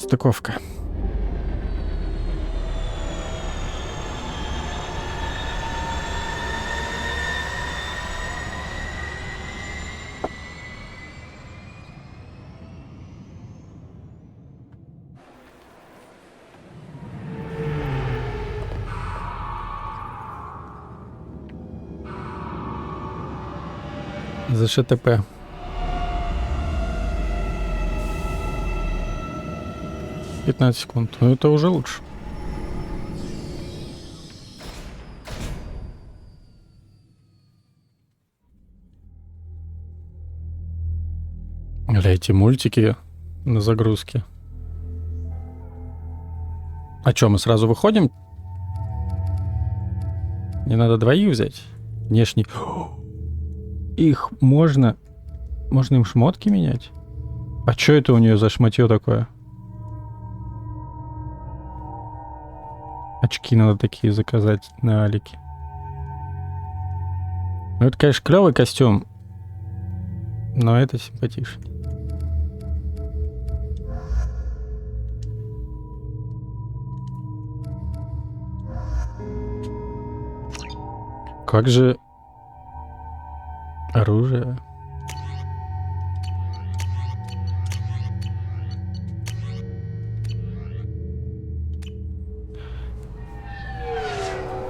Стыковка. За ШТП. «15 секунд». Ну, это уже лучше. Или эти мультики на загрузке. А чё, мы сразу выходим? Не надо двоих взять? Внешний. Их можно... Можно им шмотки менять? А чё это у нее за шматье такое? Очки надо такие заказать на Алике. Ну, это, конечно, клевый костюм. Но это симпатичнее. Как же... оружие.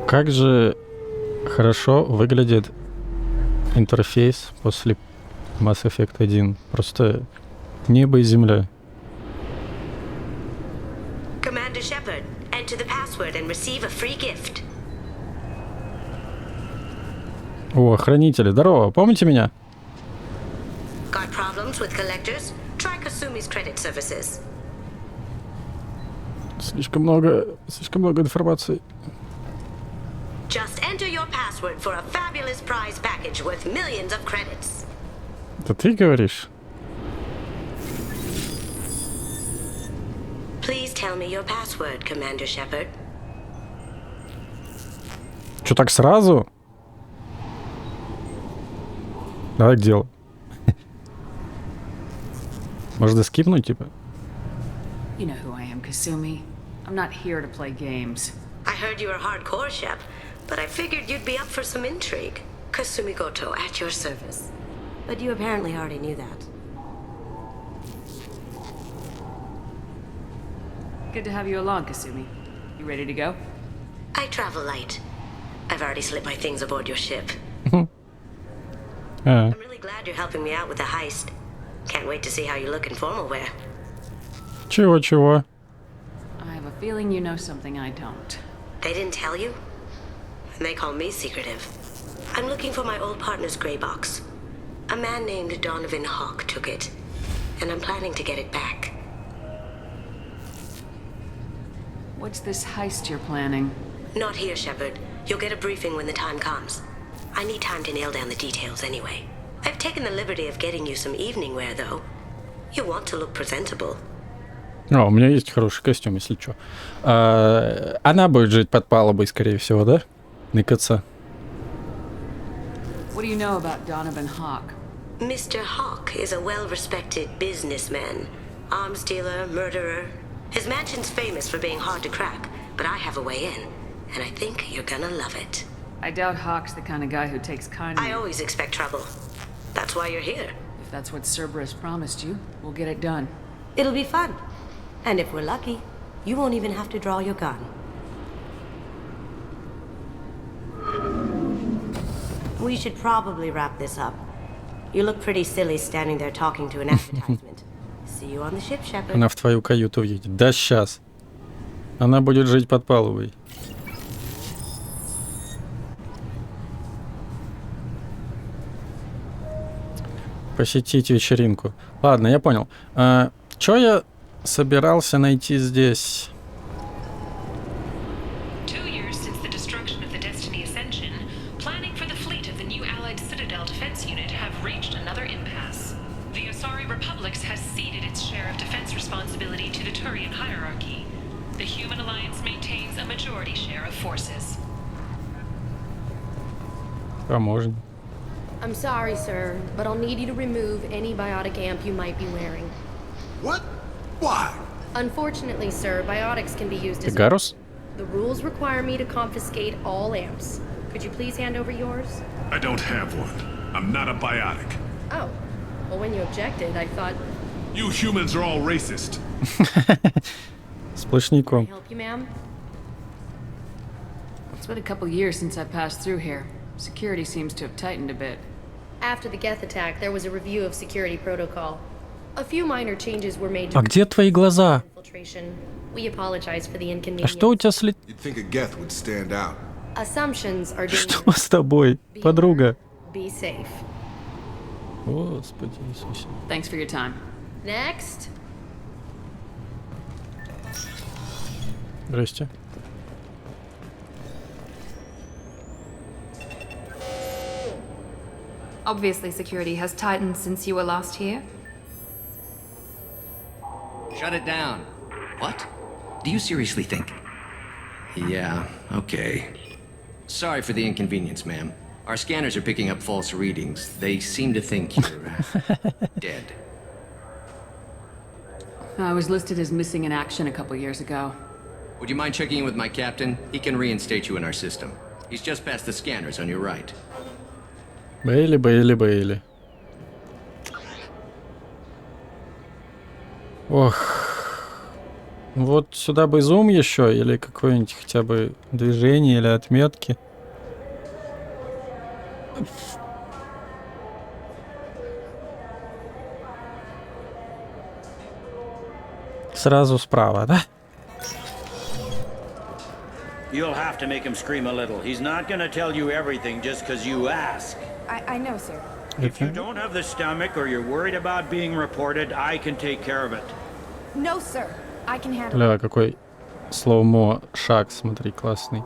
Как же хорошо выглядит интерфейс после Mass Effect 1. Просто небо и земля. Commander Shepard, enter the password and receive a free gift. О, хранители, здорово, помните меня? Got problems with collectors? Try Kasumi's credit services. Слишком много информации. Just enter your password for a fabulous prize package worth millions of credits. Это ты говоришь? Please tell me your password, Commander Shepard. Чё, так сразу? Давай к делу. Можно скипнуть, типа? You know who I am, Kasumi. I'm not here to play games. I heard you were hardcore, Shep, but I figured you'd be up for some intrigue. Kasumi Goto at your service. But you apparently already knew that. Good to have you along, Kasumi. You ready to go? I travel light. I've already slipped my things aboard your ship. А, I'm really glad you're helping me out with the heist. Can't wait to see how you look in formal wear. чего? I have a feeling you know something I don't. They didn't tell you? And they call me secretive. I'm looking for my old partner's gray box. A man named Donovan Hawk took it, and I'm planning to get it back. What's this heist you're planning? Not here, Shepard. You'll get a briefing when the time comes. I need time to nail down the details anyway. I've taken the liberty of getting you some evening wear, though. You want to look presentable. О, у меня есть хороший костюм, если что. Она будет жить под палубой, скорее всего, да? Ныкаться. What do you know about Donovan Hawk? Mr. Hawk is a well-respected businessman. Arms dealer, murderer. His mansion's famous for being hard to crack, but I have a way in, and I think you're gonna love it. I doubt Hawk's the kind of guy who takes kindly. I always expect trouble. That's why you're here. If that's what Cerberus promised you, we'll get it done. It'll be fun. And if we're lucky, you won't even have to draw your gun. We should probably wrap this up. You look pretty silly standing there talking to an advertisement. See you on the ship, Shepard. Она в твою каюту въедет. Да сейчас. Она будет жить под палубой. Посетить вечеринку. Ладно, я понял. Чё я собирался найти здесь? 2 years since the destruction of the Destiny Ascension, planning for the fleet of the new allied Citadel defense unit have reached another impasse. The Asari Republics has ceded its share of defense responsibility to the Turian hierarchy. The Human Alliance maintains a majority share of forces. Можно. I'm sorry, sir, but I'll need you to remove any biotic amp you might be wearing. What? Why? Unfortunately, sir, biotics can be used Ты as Гарус? The rules require me to confiscate all amps. Could you please hand over yours? I don't have one. I'm not a biotic. Oh. Well, when you objected, I thought... You humans are all racist. Сплошняком. Help you, ma'am? It's been a couple years since I passed through here. Security seems to have tightened a bit. After the Geth attack, there was a review of security protocol. A few minor changes were made А to где твои глаза? infiltration. We apologize for the А inconvenience. что у тебя с ли... You'd think a Geth would stand out. Assumptions are dangerous. Что с тобой, подруга? Be safe. Господи Иисусе. Thanks for your time. Next. Здрасте. Obviously, security has tightened since you were last here. Shut it down. What? Do you seriously think? Yeah, okay. Sorry for the inconvenience, ma'am. Our scanners are picking up false readings. They seem to think you're dead. I was listed as missing in action a couple years ago. Would you mind checking in with my captain? He can reinstate you in our system. He's just past the scanners on your right. Бейли, Бейли, Бейли. Ох. Вот сюда бы зум еще, или какое-нибудь хотя бы движение, или отметки. Сразу справа, да? You'll have to make him scream a little. He's not gonna tell you everything just because you ask. I know, sir. If you don't have the stomach or you're worried about being reported, I can take care of it. No, sir. I can handle Ля, какой слоумо шаг, смотри, классный.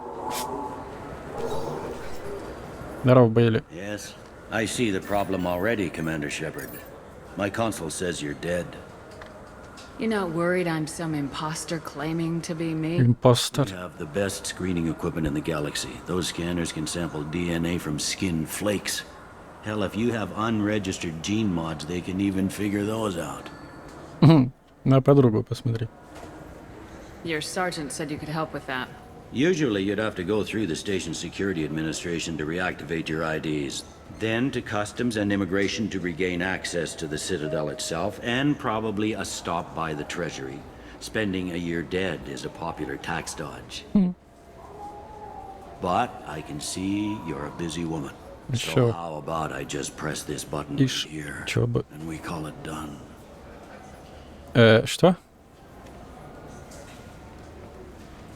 Здорово, Бейли. Yes, I see the problem already, Commander Shepard. My consul says you're dead. You're not worried I'm some imposter claiming to be me? Импостер. We have the best screening equipment in the galaxy. Those scanners can sample DNA from skin flakes. Hell, if you have unregistered gene mods, they can even figure those out. На подругу посмотри. Your sergeant said you could help with that. Usually, you'd have to go through the station security administration to reactivate your IDs. Then to Customs and Immigration to regain access to the Citadel itself, and probably a stop by the Treasury. Spending a year dead is a popular tax dodge. But I can see you're a busy woman. So Sure. how about I just press this button Ишь, right here, чё бы. and we call it done. Что?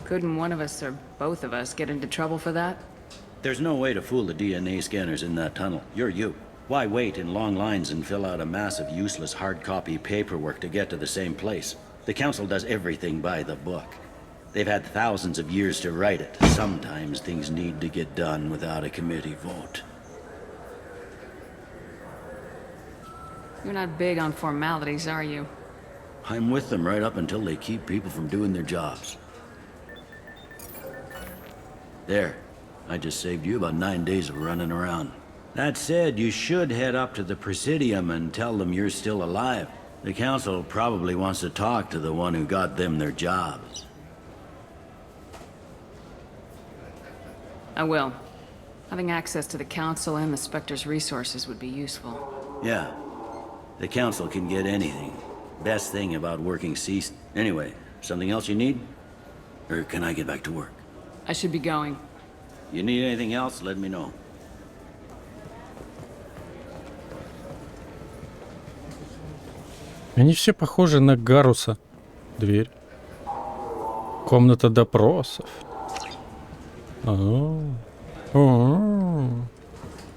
Couldn't one of us or both of us get into trouble for that? There's no way to fool the DNA scanners in that tunnel. You're you. Why wait in long lines and fill out a massive useless hard copy paperwork to get to the same place? The Council does everything by the book. They've had thousands of years to write it. Sometimes things need to get done without a committee vote. You're not big on formalities, are you? I'm with them right up until they keep people from doing their jobs. There. I just saved you about 9 days of running around. That said, you should head up to the Presidium and tell them you're still alive. The Council probably wants to talk to the one who got them their jobs. I will. Having access to the Council and the Spectre's resources would be useful. Yeah. The Council can get anything. Best thing about working ceased. Anyway, something else you need? Or can I get back to work? I should be going. You need anything else, let me know. Они все похожи на Гаруса. Дверь. Комната допросов.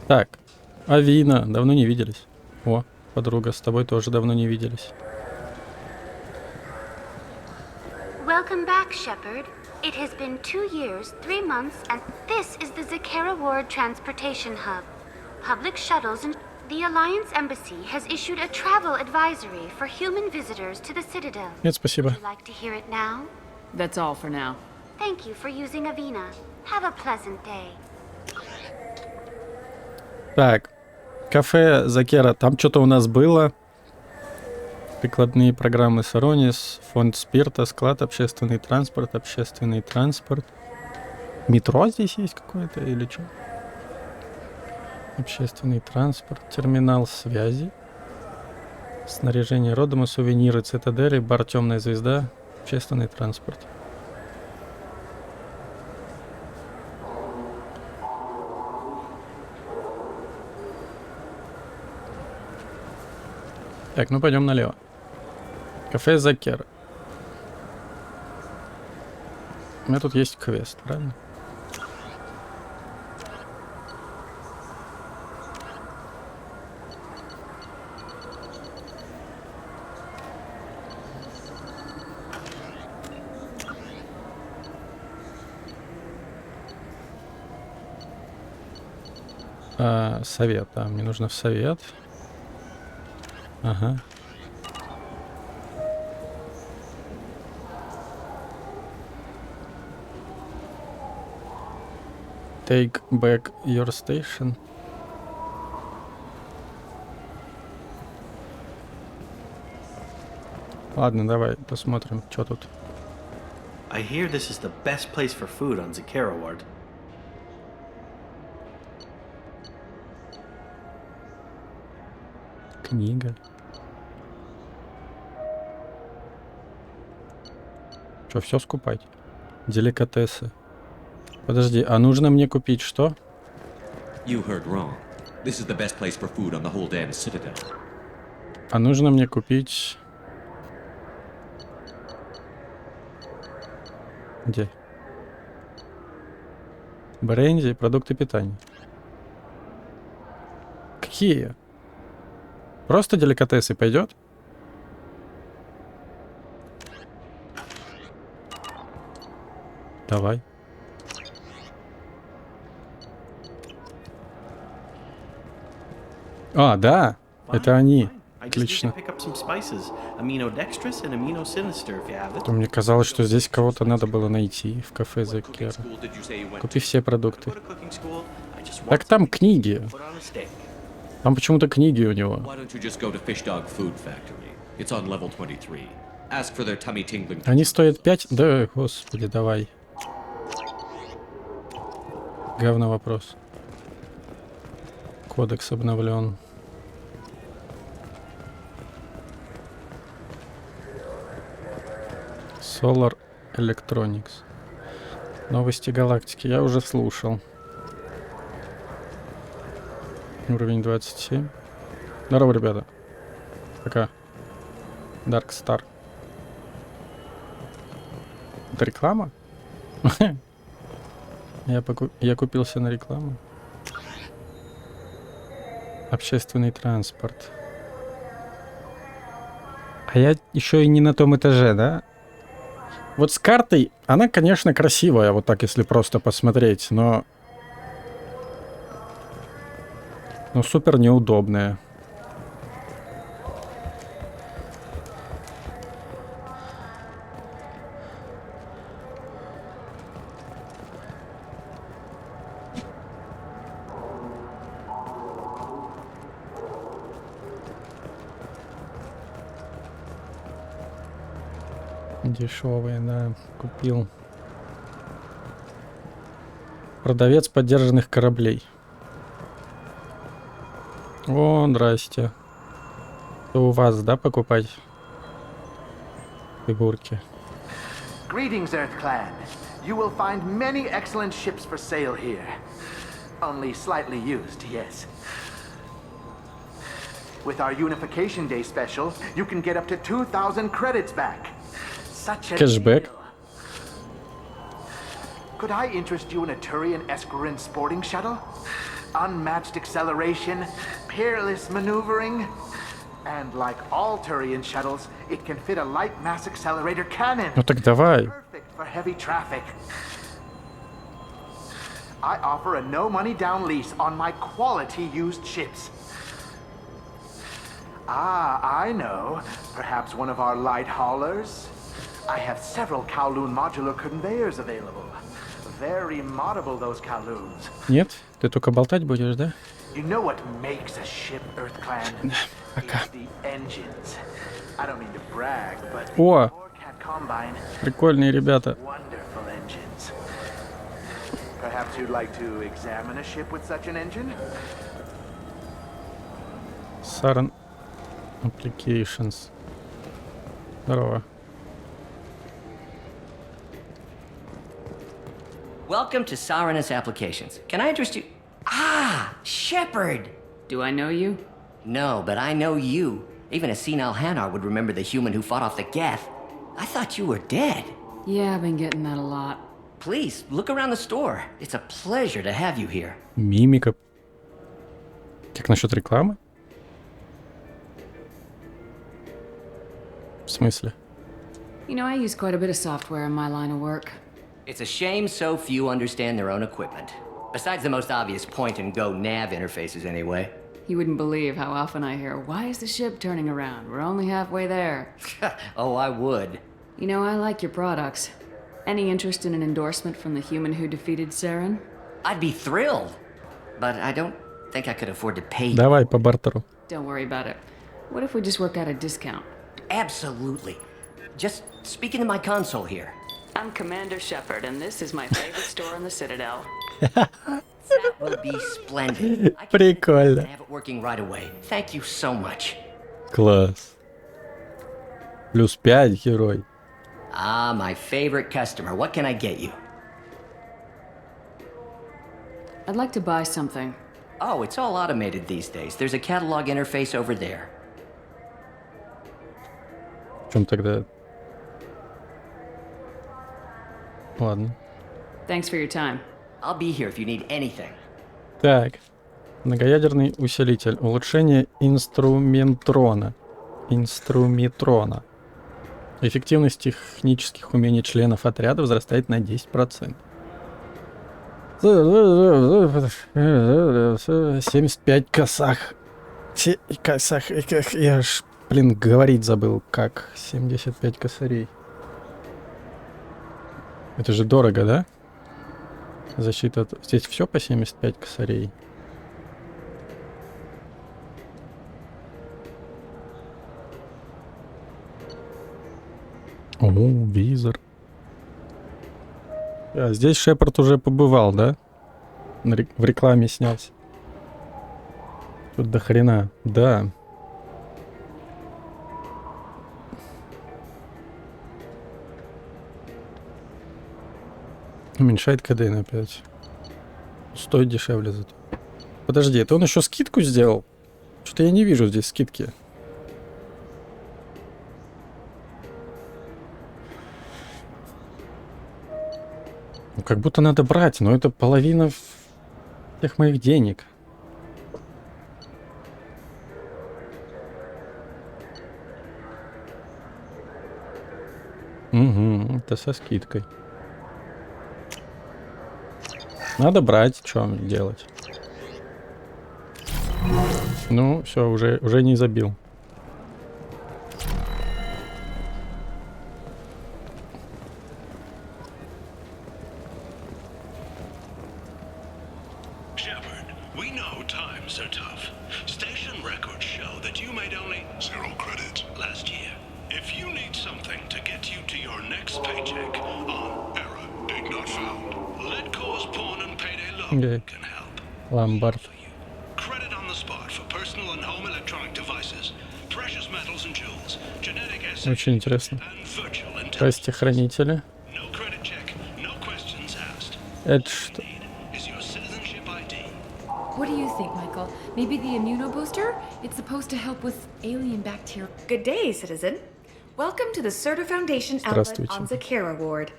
Так, Авина, давно не виделись. О, подруга, с тобой тоже давно не виделись. Welcome back, Shepard. It has been 2 years, 3 months, and this is the Zakera Ward Transportation Hub. Public shuttles and the Alliance Embassy has issued a travel advisory for human visitors to the Citadel. Нет, спасибо. Would you like to hear it now? That's all for now. Thank you for using Avina. Have a pleasant day. Так, кафе Закера, там что-то у нас было. Прикладные программы Соронис, фонд спирта, склад, общественный транспорт, общественный транспорт. Метро здесь есть какое-то или что? Общественный транспорт, терминал связи, снаряжение родома, сувениры, Цитадели, бар «Тёмная Звезда», общественный транспорт. Так, ну пойдем налево. Кафе Закер. У меня тут есть квест, правильно? Совет, да, мне нужно в совет. Ага. Take back your station. Ладно, давай посмотрим, что тут. I hear this is the best place for food on Zakera Ward. Книга. Что, все скупать? Деликатесы. Подожди, а нужно мне купить что? You heard wrong. This is the best place for food on the whole damn Citadel. А нужно мне купить... Где? Бренди, продукты питания. Какие? Просто деликатесы пойдет? Давай. А, да, это они. Отлично. Мне казалось, что здесь кого-то надо было найти в кафе Закера. Купи все продукты. Так там книги. Там почему-то книги у него. Они стоят 5? Да, господи, давай. Говно вопрос. Кодекс обновлен. Solar Electronics. Новости галактики. Я уже слушал. Уровень 27. Здорово, ребята. Пока. Dark Star. Это реклама? Я купился на рекламу. Общественный транспорт. А я еще и не на том этаже, да? Вот с картой, она, конечно, красивая, вот так, если просто посмотреть, но супер неудобная. Дешевые, да, купил. Продавец подержанных кораблей. О, здрасте. Это у вас, да, покупать фигурки? Greetings, Earth Clan. You will find many excellent ships for sale here. Only slightly used, yes. With our Unification Day special, you can get up to 2,000 credits back. Such a Cashback. deal. Could I interest you in a Turian Esquirine sporting shuttle? Unmatched acceleration, peerless maneuvering, and like all Turian shuttles, it can fit a light mass accelerator cannon. Ну так давай. Perfect for heavy traffic. I offer a no money down lease on my quality used ships. Ah, I know. Perhaps one of our light haulers? I have several Kowloon modular conveyors available. Very moddable, those Kowloons. Нет? Ты только болтать будешь, да? You know what makes a ship, Earth Clan? Пока. It's the engines. I don't mean to brag, but О! Cat Combine Прикольные ребята. wonderful engines. Perhaps you'd like to examine a ship with such an engine? Saran Applications. Здорово. Welcome to Saranus Applications. Can I interest you? Ah, Shepard! Do I know you? No, but I know you. Even a senile Hanar would remember the human who fought off the Geth. I thought you were dead. Yeah, I've been getting that a lot. Please, look around the store. It's a pleasure to have you here. Мимика. Как насчет рекламы? В смысле? You know, I use quite a bit of software in my line of work. It's a shame so few understand their own equipment. Besides the most obvious point-and-go nav interfaces, anyway. You wouldn't believe how often I hear, "Why is the ship turning around? We're only halfway there." Oh, I would. You know, I like your products. Any interest in an endorsement from the human who defeated Saren? I'd be thrilled. But I don't think I could afford to pay you. Давай по бартеру. Don't worry about it. What if we just work out a discount? Absolutely. Just speak into my console here. I'm Commander Shepard, and this is my favorite store in the Citadel. That will be splendid. I can Прикольно. have it working right away. Thank you so much. Класс. Плюс 5, герой. Ah, my favorite customer. What can I get you? I'd like to buy something. Oh, it's all automated these days. There's a catalog interface over there. В чем тогда? Ладно. Thanks for your time. I'll be here if you need anything. Так. Многоядерный усилитель. Улучшение инструментрона. Эффективность технических умений членов отряда возрастает на 10%. 75 косах. Я ж, говорить забыл, как 75 косарей. Это же дорого, да? Защита... Здесь все по 75 косарей. О, визор. А, здесь Шепард уже побывал, да? В рекламе снялся. Тут до хрена. Да. Уменьшает КД опять. Стоит дешевле зато. Подожди, это он еще скидку сделал? Что-то я не вижу здесь скидки. Ну, как будто надо брать, но это половина всех моих денег. Угу, это со скидкой. Надо брать, что делать. Ну, все, уже не забил. Ломбард. Очень интересно. Части хранителя. Это что? What do you think, Michael? Maybe the immunobooster? It's supposed to help with alien bacteria. Good day, citizen. Welcome to the Certa Foundation outlet on Zakara Ward.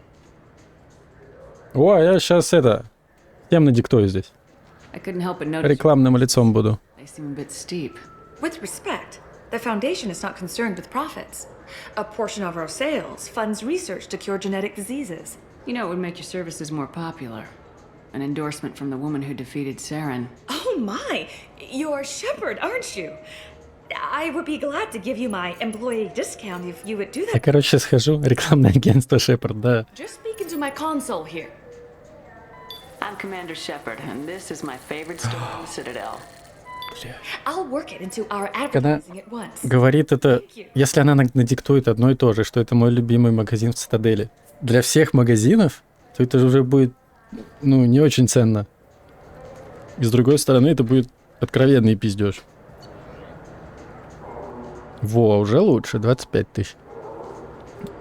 О, я сейчас это... Всем надиктую здесь. Рекламным лицом буду. With respect, the Foundation is not concerned with profits. A portion of our sales funds research to cure genetic diseases. You know, it would make your services more popular. An endorsement from the woman who defeated Saren. Oh my! You're Shepard, aren't you? I would be glad to give you my employee discount if you would do that. Я, короче, схожу. Рекламное агентство Шепард, да. Just speak into my console here. I'm Commander Shepard, and this is my favorite store in the Citadel. Когда говорит это, если она надиктует одно и то же, что это мой любимый магазин в Цитадели, для всех магазинов, то это уже будет, ну, не очень ценно. И с другой стороны, это будет откровенный пиздеж. Во, уже лучше, 25 тысяч.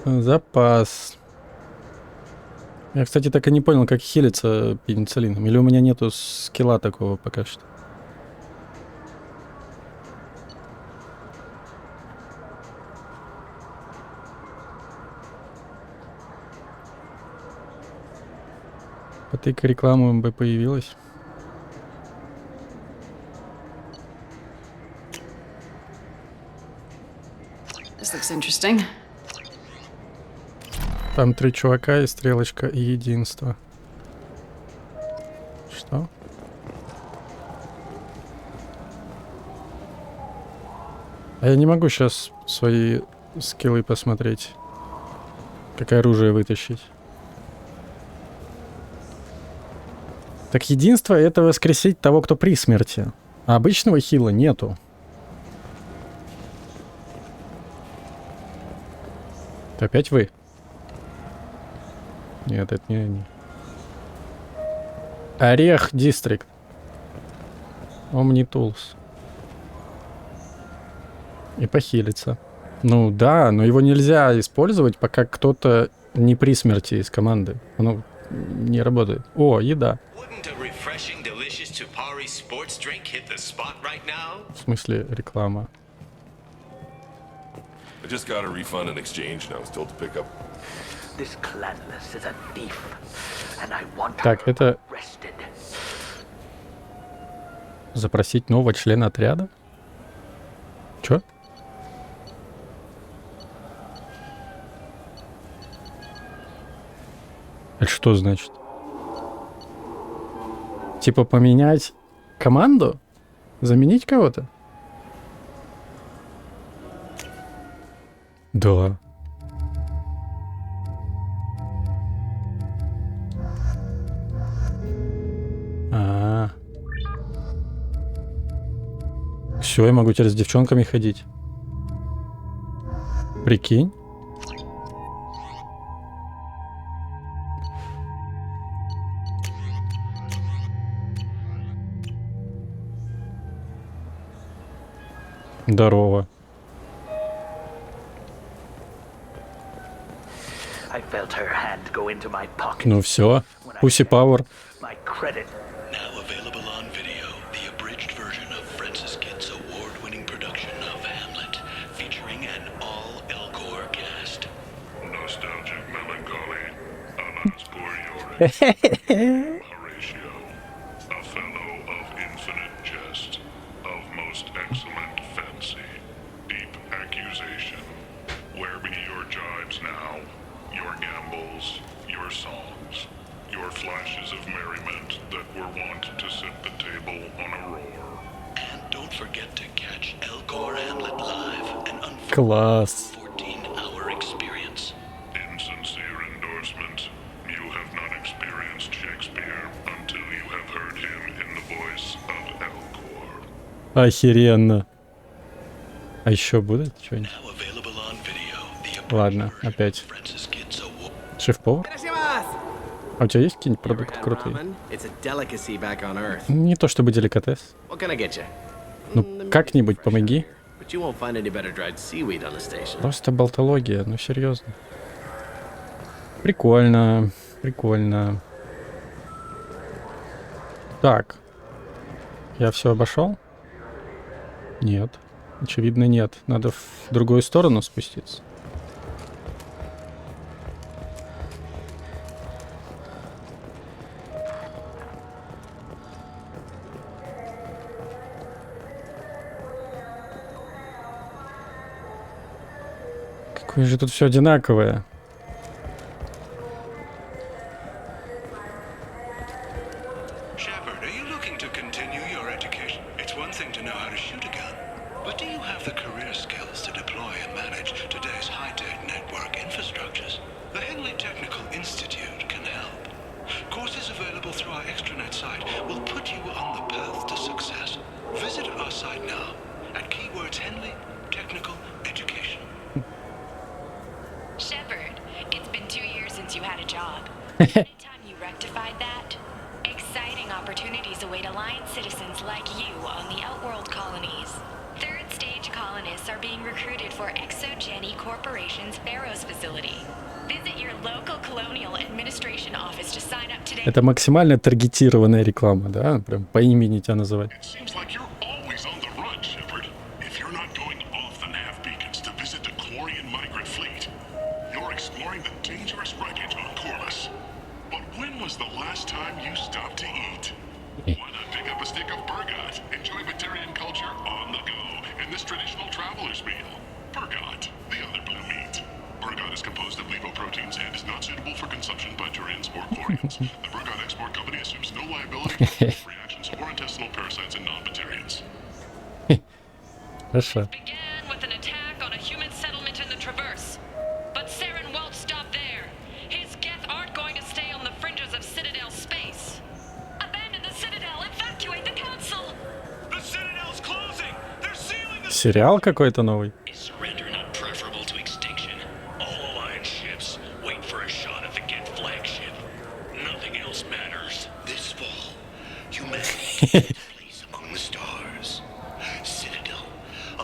Запас. Я, кстати, так и не понял, как хилиться пенициллином. Или у меня нету скилла такого пока что. Потыка реклама бы появилась. This looks interesting. Там 3 чувака и стрелочка и единство. Что? А я не могу сейчас свои скиллы посмотреть. Какое оружие вытащить. Так единство — это воскресить того, кто при смерти. А обычного хила нету. Это опять вы? Нет, это не они. Орех Дистрикт. Omnitools. И похилиться. Ну да, но его нельзя использовать, пока кто-то не при смерти из команды. Оно не работает. О, еда. В смысле реклама? I just got a refund and exchange, and I was told to pick up. This clanless is a thief, and I want Так, это запросить нового члена отряда? Чё? Это что значит? Типа поменять команду? Заменить кого-то? Да. Все, я могу теперь с девчонками ходить. Прикинь. Здорово. Ну все, Пусси Пауэр. Класс. Охеренно. А еще будет что-нибудь? Ладно, опять. Шеф-повар? А у тебя есть какие-нибудь продукты крутые? Не то чтобы деликатес. Ну, как-нибудь помоги. Просто болтология, ну серьезно. Прикольно, прикольно. Так. Я все обошел? Нет. Очевидно, нет. Надо в другую сторону спуститься. Какое же тут все одинаковое. Courses available through our extranet site will put you on the path to success. Visit Anytime you rectified that, exciting opportunities await Alliance citizens like you on the Outworld colonies. Third stage colonists are being recruited for Exogeny Corporation's Pharaoh's facility. Visit your local colonial administration office to sign up today. Это максимально таргетированная реклама, да? Прям по имени тебя называть. The Burgot Export Company assumes no liability for reactions or intestinal parasites in non-Batarians. Хорошо. Began with an attack on a human settlement in the Traverse. But Saren won't stop there. His Geth aren't going to stay on the fringes of Citadel space. Abandon the Citadel, evacuate the Council! The Citadel's closing! They're sealing the... Сериал какой-то новый?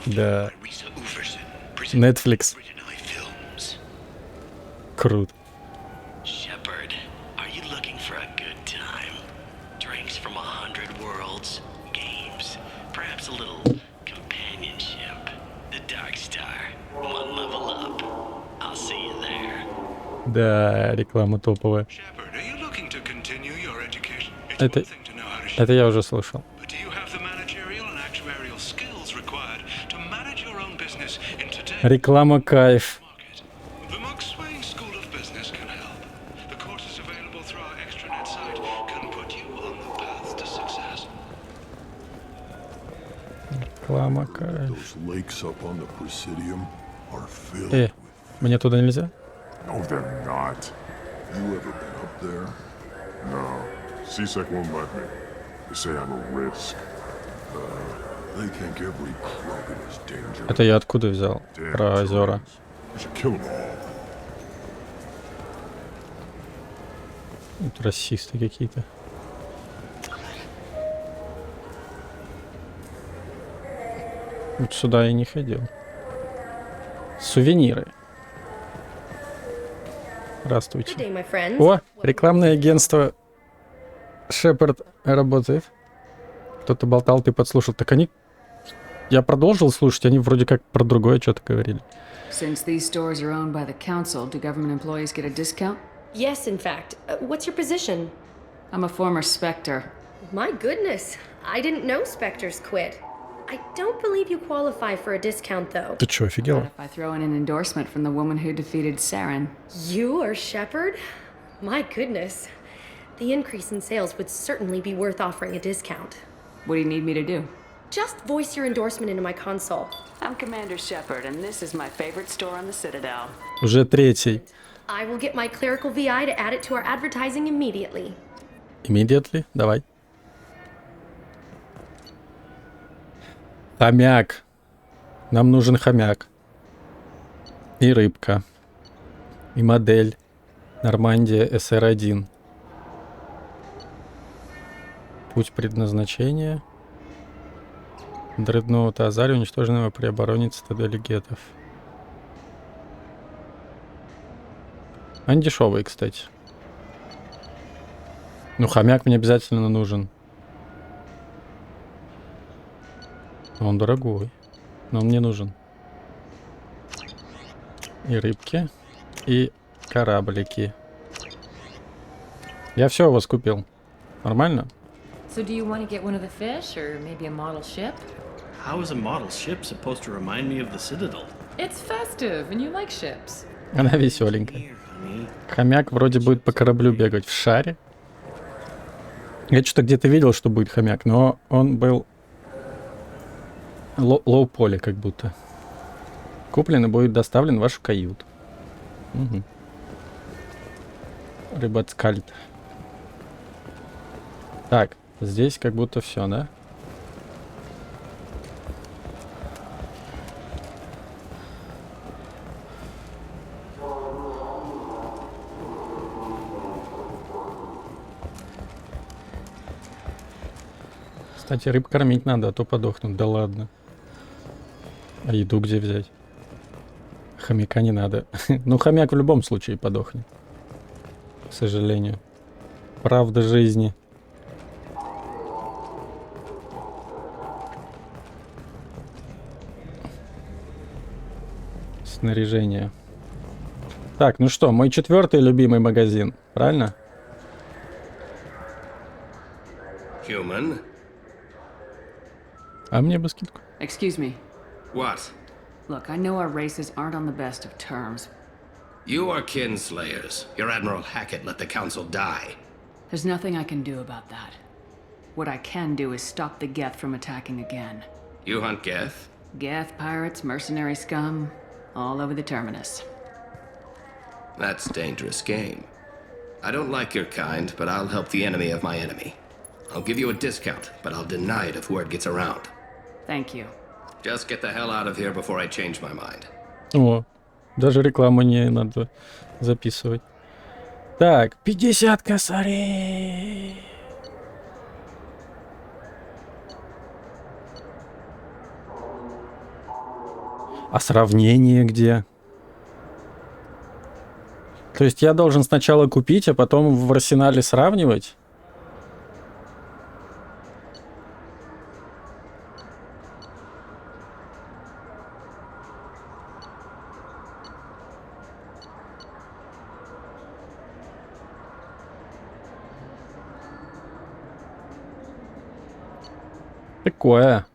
Да. Netflix. Круто. Shepard, are you looking for a good time? Drinks from 100 worlds, games, perhaps a little companionship. The Dark Star, one level up. I'll see you there. Да, реклама топовая. Это я уже слышал. Реклама кайф. Реклама кайф. Мне туда нельзя? No, they're not. You ever been up there? No. CSEC won't let me. They say I'm a risk. They think every Krogan is dangerous. Это я откуда взял? Про озера. Тут расисты какие-то. Вот сюда я не ходил. Сувениры. Здравствуйте. О, рекламное агентство Шепард работает. Кто-то болтал, ты подслушал. Так они... Я продолжил слушать, они вроде как про другое что-то говорили. Since these stores are owned by the council, do government employees get a discount? Yes, in fact. What's your position? I'm a former Spectre. My goodness. I didn't know Spectres quit. I don't believe you qualify for a discount, though. Ты чё, офигела? If I throw in an endorsement from the woman who defeated Saren. You are Shepard? My goodness. The increase in sales would certainly be worth offering a discount. What do you need me to do? Just voice your endorsement into my console. I'm Commander Shepard, and this is my favorite store on the Citadel. Уже третий. I will get my clerical VI to add it to our advertising immediately. Immediately? Давай. Хомяк. Нам нужен хомяк. И рыбка. И модель. Нормандия СР-1. Путь предназначения. Дредноут Азари, уничтоженного при обороне Цитадели гетов. Они дешевые, кстати. Ну, хомяк мне обязательно нужен. Он дорогой. Но он мне нужен. И рыбки. И кораблики. Я все у вас купил. Нормально? So do you want to get one of the fish, or maybe a model ship? How is a model ship supposed to remind me of the Citadel? It's festive, and you like ships. Она веселенькая. Хомяк вроде будет по кораблю бегать в шаре. Я что-то где-то видел, что будет хомяк, но он был лоу-поле как будто. Куплен и будет доставлен в вашу каюту. Угу. Рыбацкальт. Так, здесь как будто все, да? Кстати, рыб кормить надо, а то подохнут. Да ладно. А еду где взять? Хомяка не надо. Ну, хомяк в любом случае подохнет. К сожалению. Правда жизни. Снаряжение. Так, ну что, мой 4-й любимый магазин, правильно? Human? А мне бы скидку. Excuse me. What? Look, I know our races aren't on the best of terms. You are kinslayers. Your Admiral Hackett let the Council die. There's nothing I can do about that. What I can do is stop the Geth from attacking again. You hunt Geth? Geth, pirates, mercenary scum, all over the terminus. That's a dangerous game. I don't like your kind, but I'll help the enemy of my enemy. I'll give you a discount, but I'll deny it if word gets around. Thank you. Just get the hell out of here before I change my mind. О, даже рекламу не надо записывать. Так, 50 косарей. А сравнение где? То есть я должен сначала купить, а потом в арсенале сравнивать? Такое.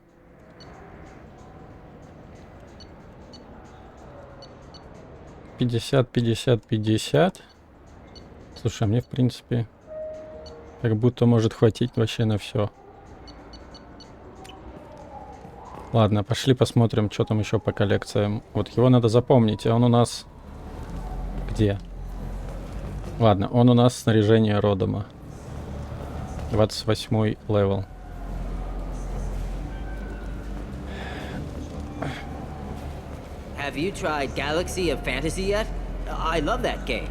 $50, 50, 50. Слушай, а мне в принципе как будто может хватить вообще на все. Ладно, пошли посмотрим, что там еще по коллекциям. Вот его надо запомнить, а он у нас где? Ладно, он у нас снаряжение Родома. 28 левел. Have you tried Galaxy of Fantasy yet? I love that game.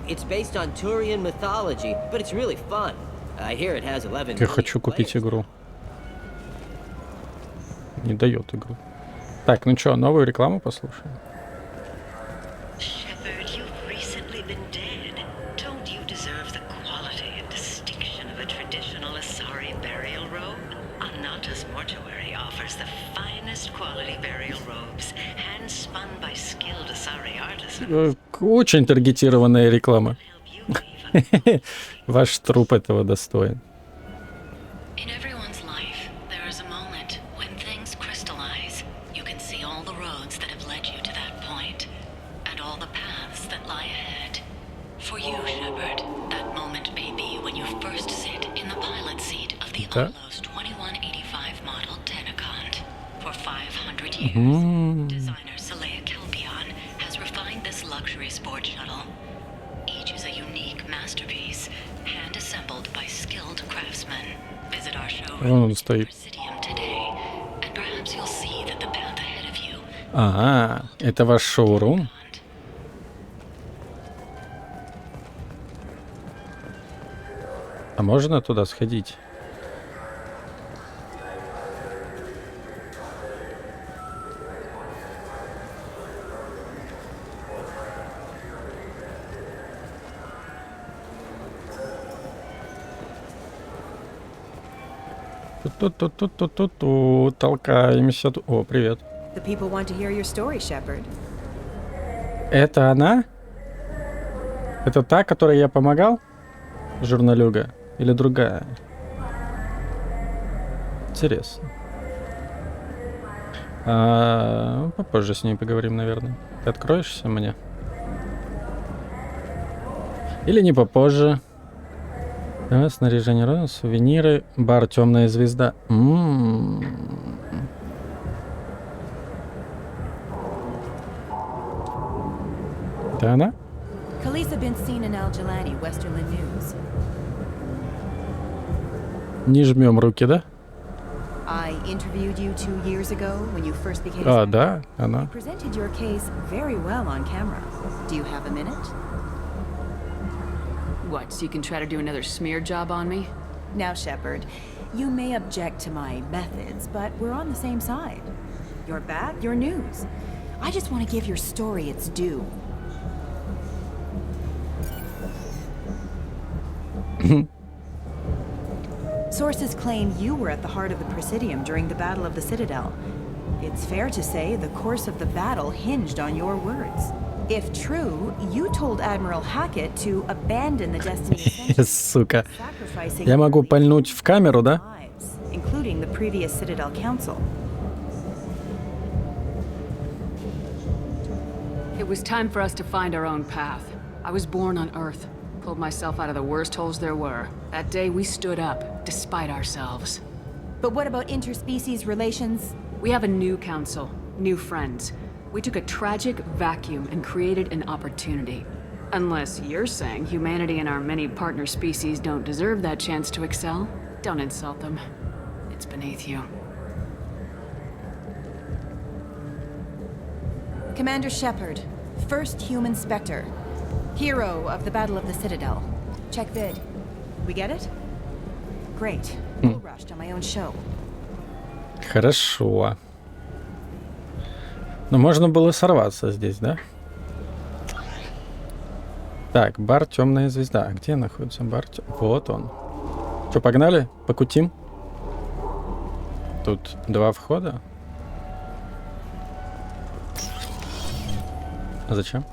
It's based on Turian mythology, but it's really fun. I hear it has 11 Я хочу купить игру. Не дает игру. Так, ну что, новую рекламу послушаем? Shepard, you've recently been dead. Don't you deserve the quality and distinction of a traditional Asari burial robe? Ananta's mortuary offers the finest quality burial robes, hand-spun by skilled Asari artisans. Очень таргетированная реклама. Ваш труп этого достоин. In everyone's life, there is a moment when things crystallize. You can see all the roads that have led you to that point, and all the paths that lie ahead. For you, Shepard, that moment may be when you first sit in the pilot seat of the almost 2185 model Tenacont. For 500 years, designer Saleha Kelpion has refined this luxury sports shuttle. Each is a unique masterpiece, hand-assembled by skilled craftsmen. Visit our showroom today, and perhaps you'll see that the path ahead of you. Ага, это ваш шоурум? А можно туда сходить? Тут толкаемся. О, привет. The people want to hear your story, Shepard. Это она? Это та, которой я помогал? Журналюга? Или другая? Интересно. Попозже с ней поговорим, наверное. Ты откроешься мне? Или не попозже? Снаряжение рода, сувениры, бар «Тёмная звезда». Это она? Kалисса been seen in al-Dжилани, Westerland News. Не жмем руки, да? I interviewed you 2 years ago when you first became. А, да, You она. presented your case very well on camera. Do you have a minute? What, so you can try to do another smear job on me? Now, Shepard, You may object to my methods, but we're on the same side. You're bad, you're news. I just want to give your story its due. Sources claim you were at the heart of the Presidium during the Battle of the Citadel. It's fair to say the course of the battle hinged on your words. If true, you told Admiral Hackett to abandon the Destiny Ascension, Сука. Я могу пальнуть в камеру, да? including the previous Citadel Council. It was time for us to find our own path. I was born on Earth. Pulled myself out of the worst holes there were. That day we stood up, despite ourselves. But what about interspecies relations? We have a new council, new friends. We took a tragic vacuum and created an opportunity. Unless you're saying humanity and our many partner species don't deserve that chance to excel, don't insult them. It's beneath you. Commander Shepard, first human Spectre. Hero of the Battle of the Citadel. Check vid. We get it? Great. Full rushed on my own show. Хорошо. Но можно было сорваться здесь, да? Так, бар «Тёмная звезда». Где находится бар? Вот он. Что, погнали? Покутим? Тут 2 входа. А зачем?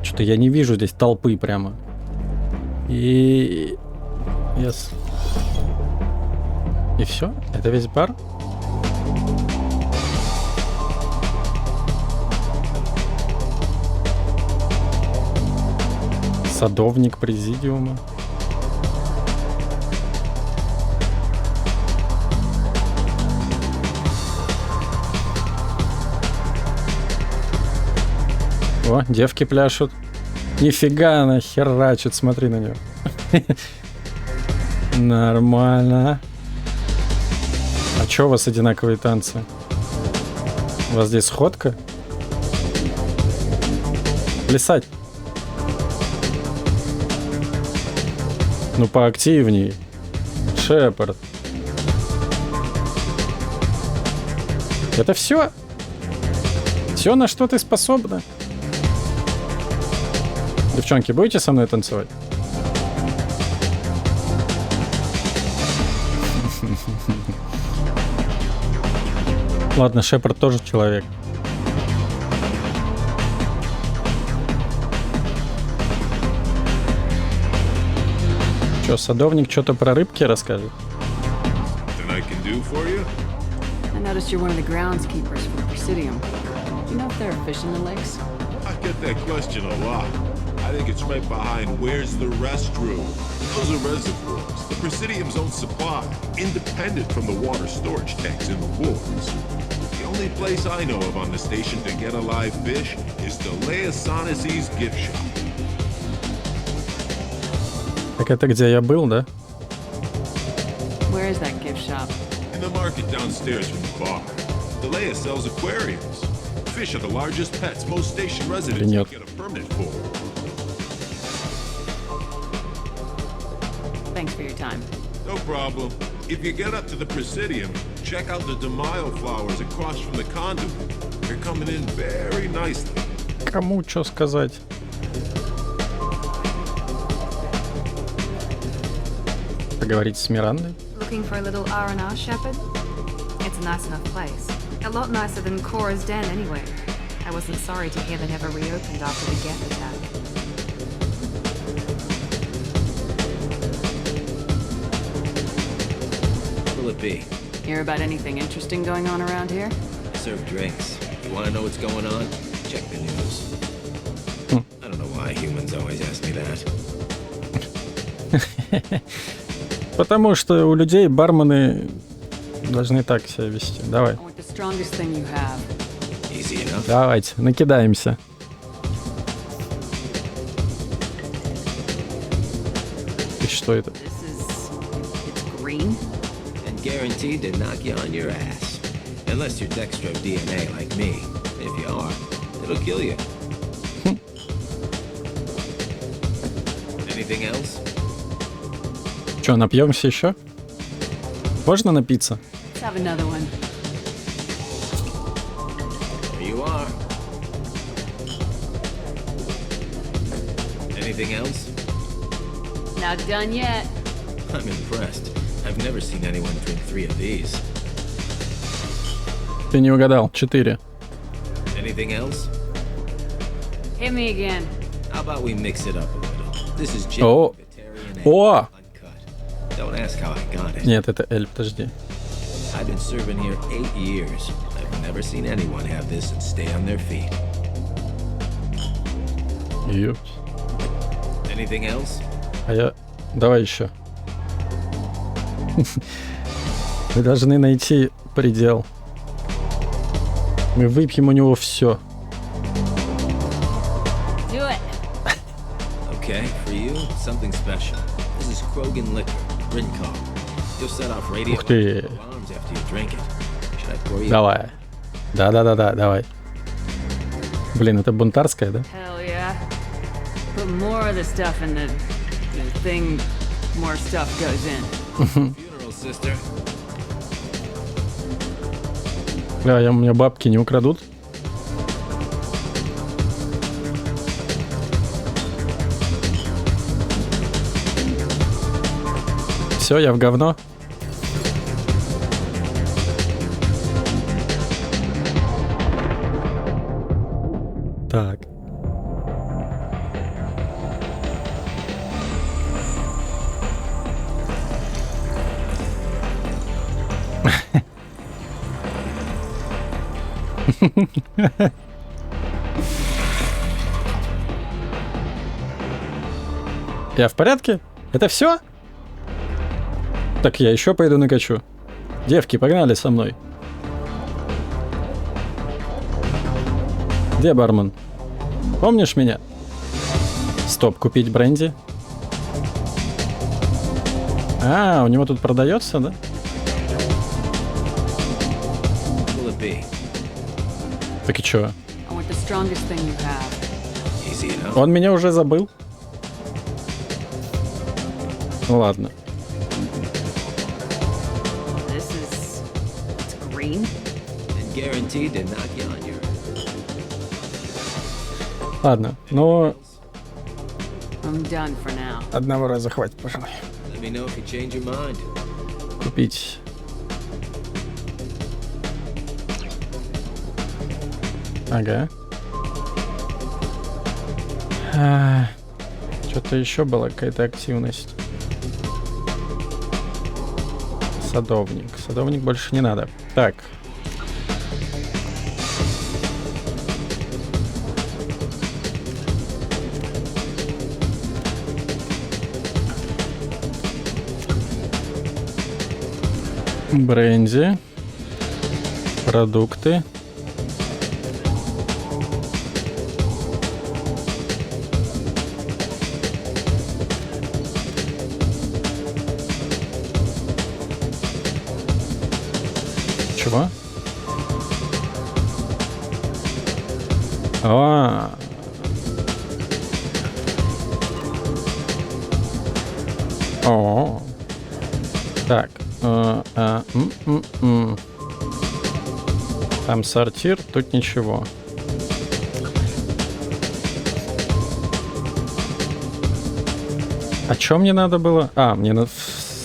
Что-то я не вижу здесь толпы прямо. И все? Это весь бар? Садовник президиума. О, девки пляшут. Нифига она херачит, смотри на нее. Нормально. А чё у вас одинаковые танцы? У вас здесь сходка? Плясать. Ну поактивней. Шепард. Это все? Все, на что ты способна? Девчонки, будете со мной танцевать? Ладно, Шепард тоже человек. Чё, садовник что-то про рыбки расскажет? I noticed you're one of the groundskeepers for the Presidium. Do you know if there are fish in the lakes? I get that question a lot. I think it's right behind where's the restroom. Those are reservoirs, the Presidium's own supply, independent from the water storage tanks in the woods. The only place I know of on the station to get a live fish is the Leosanisi's gift shop. Так это где я был, да? Where is that gift shop? In the market downstairs from the bar. The Leia sells aquariums. Fish are the largest pets most station residents can get a permit for. Thanks for your time. No problem. If you get up to the Presidium, check out the De Mayo flowers across from the conduit. They're coming in very nicely. Кому что сказать? Поговорить с Мирандой? Looking for a little R&R, Shepard? It's a nice enough place. A lot nicer than Cora's den, anyway. I wasn't sorry to hear they never reopened after the Geth attack. Will it be? Hear about anything interesting going on around here? I serve drinks. You want to know what's going on? Check the news. I don't know why humans always ask me that. Потому что у людей бармены должны так себя вести. Давай. Давайте, накидаемся. И что это? And guaranteed to knock you on your ass. Unless you're dextro DNA like me. If you are, it'll kill you. Anything else? Че, напьемся еще? Можно напиться? Let's have another one. There you are. Anything else? Not done yet. I'm impressed. I've never seen anyone drink 3 of these. Ты не угадал. 4. Anything else? Hit me again. How about we mix it up a little? This is gin. О! О! Don't ask how I got it. Нет, это Эль, подожди. I've been serving here 8 years. I've never seen anyone have this and stay on their feet. Ёпт. Anything else? А я... Давай еще. Мы должны найти предел. Мы выпьем у него все. Do it. Okay, for you, something special. This is Krogan liquor, Rinco. You'll set off radio Ух ты. alarms after you drink it. Should I pour you? Давай. Да, давай. Блин, это бунтарская, да? Hell yeah. Put more of the stuff in the thing, more stuff goes in. Funeral, sister. Бля, у меня бабки не украдут. Все, я в говно. Так. Я в порядке? Это все? Так, я еще пойду накачу. Девки, погнали со мной. Где бармен? Помнишь меня? Стоп, купить бренди? А, у него тут продается, да? Так и чё? Он меня уже забыл? Ну ладно. Ладно, но... Одного раза хватит, пожалуй. Купить. Ага. Что-то еще была какая-то активность. Садовник. Садовник больше не надо. Так. Бренди. Продукты. Чего? О. Так. Там сортир, тут ничего. А чё мне надо было? Мне в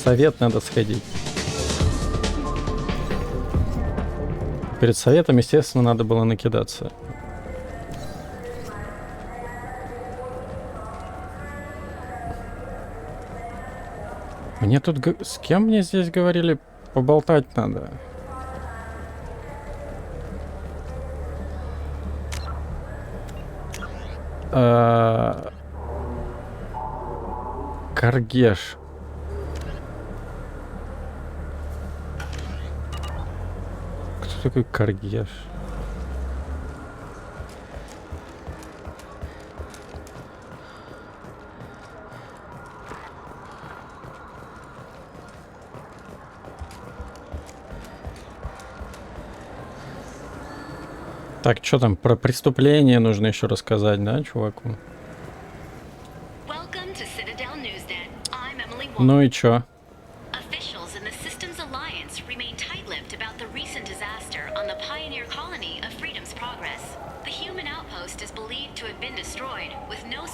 совет надо сходить. Перед советом, естественно, надо было накидаться. Мне тут... С кем мне здесь говорили? Поболтать надо. Каргеш. Кто такой Каргеш? Так, что там про преступление нужно еще рассказать, да, чуваку? Ну и чё?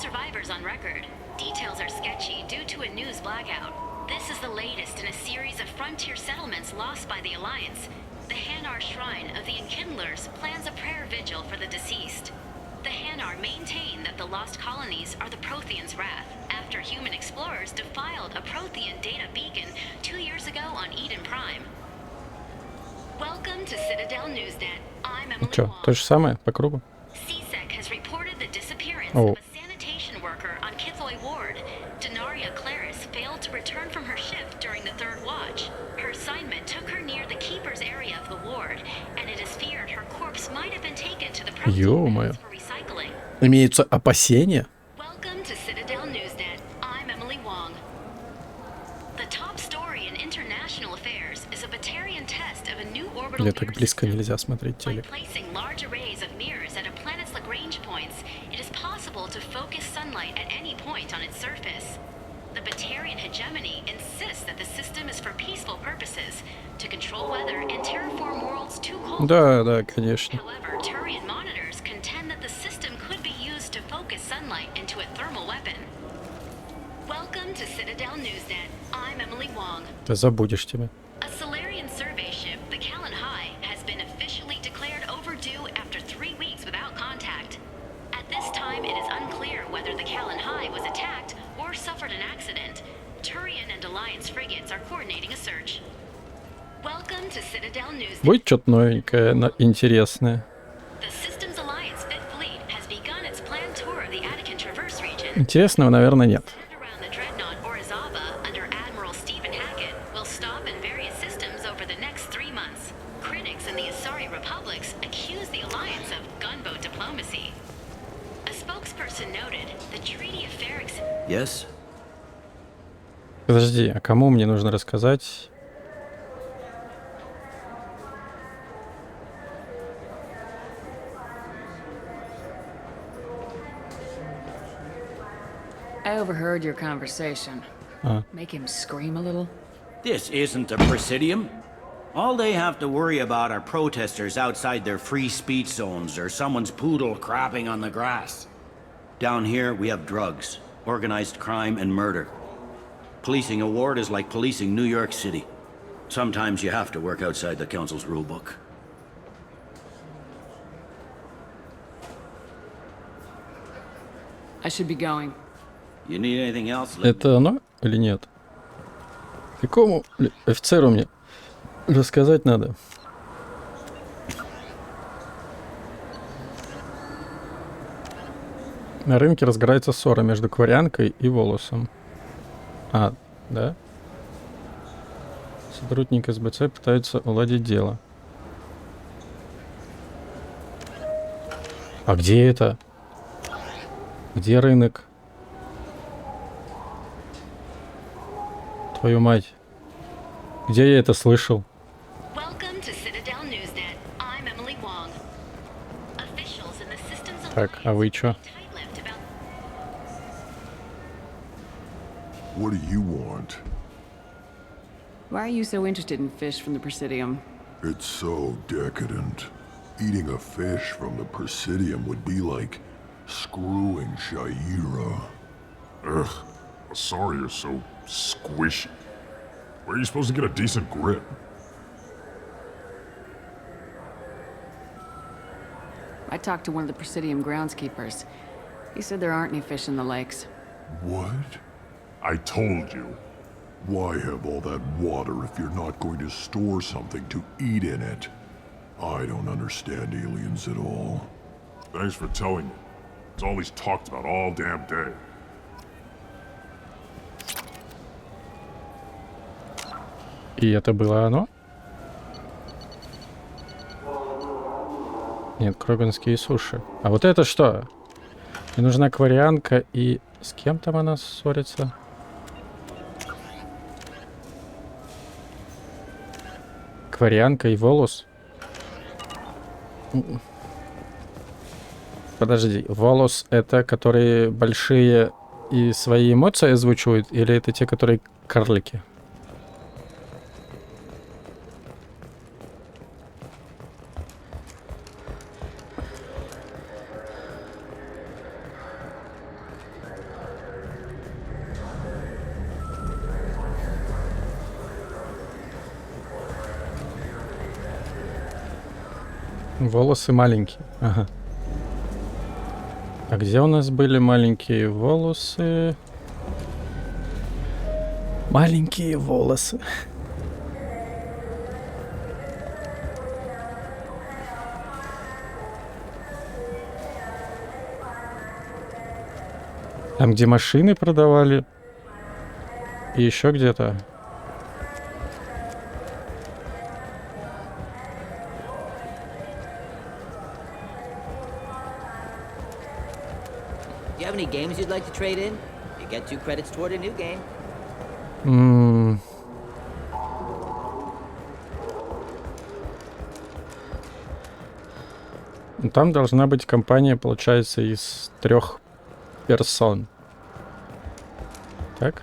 survivors on record. Details are sketchy due to a news blackout. This is the latest in a series of frontier settlements lost by the Alliance. The Hanar Shrine of the Enkindlers plans a prayer vigil for the deceased. The Hanar maintain that the lost colonies are the Protheans' wrath, after human explorers defiled a Prothean data beacon 2 years ago on Eden Prime. Welcome to Citadel Newsnet. I'm Emily Чё, то же самое по кругу? CSEC has reported the disappearance Oh. of a sanitation worker on Kithoy Ward. Denaria Claris failed to return from her shift during the third watch. Her assignment took her near the keeper's area of the ward, and it is feared her corpse might have been taken to the Ё-моё. for recycling. Имеются опасения? Welcome to Citadel Newsnet. I'm Emily Wong. The top story in international affairs is a Batarian test of a new orbital Или так близко нельзя смотреть телек? placing large arrays of mirrors at a planet's Lagrange points. It is possible to focus sunlight at any point on its surface. The Batarian hegemony insists that the system is for peaceful purposes, to control weather and terraform worlds too cold. Да, да, конечно. However, Turian monitors contend that the system could be used to focus sunlight into a thermal weapon. Welcome to Citadel Newsnet. I'm Emily Wong. Ты забудешь тебя. A Solarian survey ship, the Callan High, has been officially declared overdue after 3 weeks without contact. At this time, it is unclear whether the Callan High was attacked or suffered an accident. Turian and Alliance frigates are coordinating a search. Welcome to Citadel Newsnet. Будет что-то новенькое, интересное. The Systems Alliance Fifth Fleet has begun its planned tour of the Attican Traverse region. Интересного, наверное, нет. Around the dreadnought Orizaba under Admiral Stephen Hackett will stop in various systems over the next 3 months. Critics in the Asari Republics accuse the Alliance of gunboat diplomacy. A spokesperson noted the Treaty of Ferrix. Yes? Подожди, а кому мне нужно рассказать? I overheard your conversation. Ah. Make him scream a little? This isn't a Presidium. All they have to worry about are protesters outside their free speech zones or someone's poodle crapping on the grass. Down here, we have drugs, organized crime, and murder. Policing a ward is like policing New York City. Sometimes you have to work outside the Council's rulebook. I should be going. You need anything else? Это оно или нет? Какому офицеру мне рассказать надо? На рынке разгорается ссора между Кварянкой и Волосом. А, да? Сотрудники СБЦ пытаются уладить дело. А где это? Где рынок? Твою мать. Где я это слышал? Так, а вы чё? What do you want? Why are you so interested in fish from the Presidium? It's so decadent. Eating a fish from the Presidium would be like screwing Shaira. Ugh, sorry you're so squishy. Where are you supposed to get a decent grip? I talked to one of the Presidium groundskeepers. He said there aren't any fish in the lakes. What? I told you. Why have all that water if you're not going to store something to eat in it? I don't understand aliens at all. Thanks for telling me. It's all he's talked about all damn day. И это было оно? Нет, кроганские суши. А вот это что? Мне нужна кварианка и... С кем там она ссорится? Кварианка и Волос? Подожди, Волос это которые большие и свои эмоции озвучивают? Или это те, которые карлики? Волосы маленькие. Ага. А где у нас были маленькие волосы? Маленькие волосы. Там, где машины продавали. И еще где-то. Do you have any games you'd like to trade in? You get 2 credits toward a new game. Там должна быть компания, получается, из 3 персон. Так?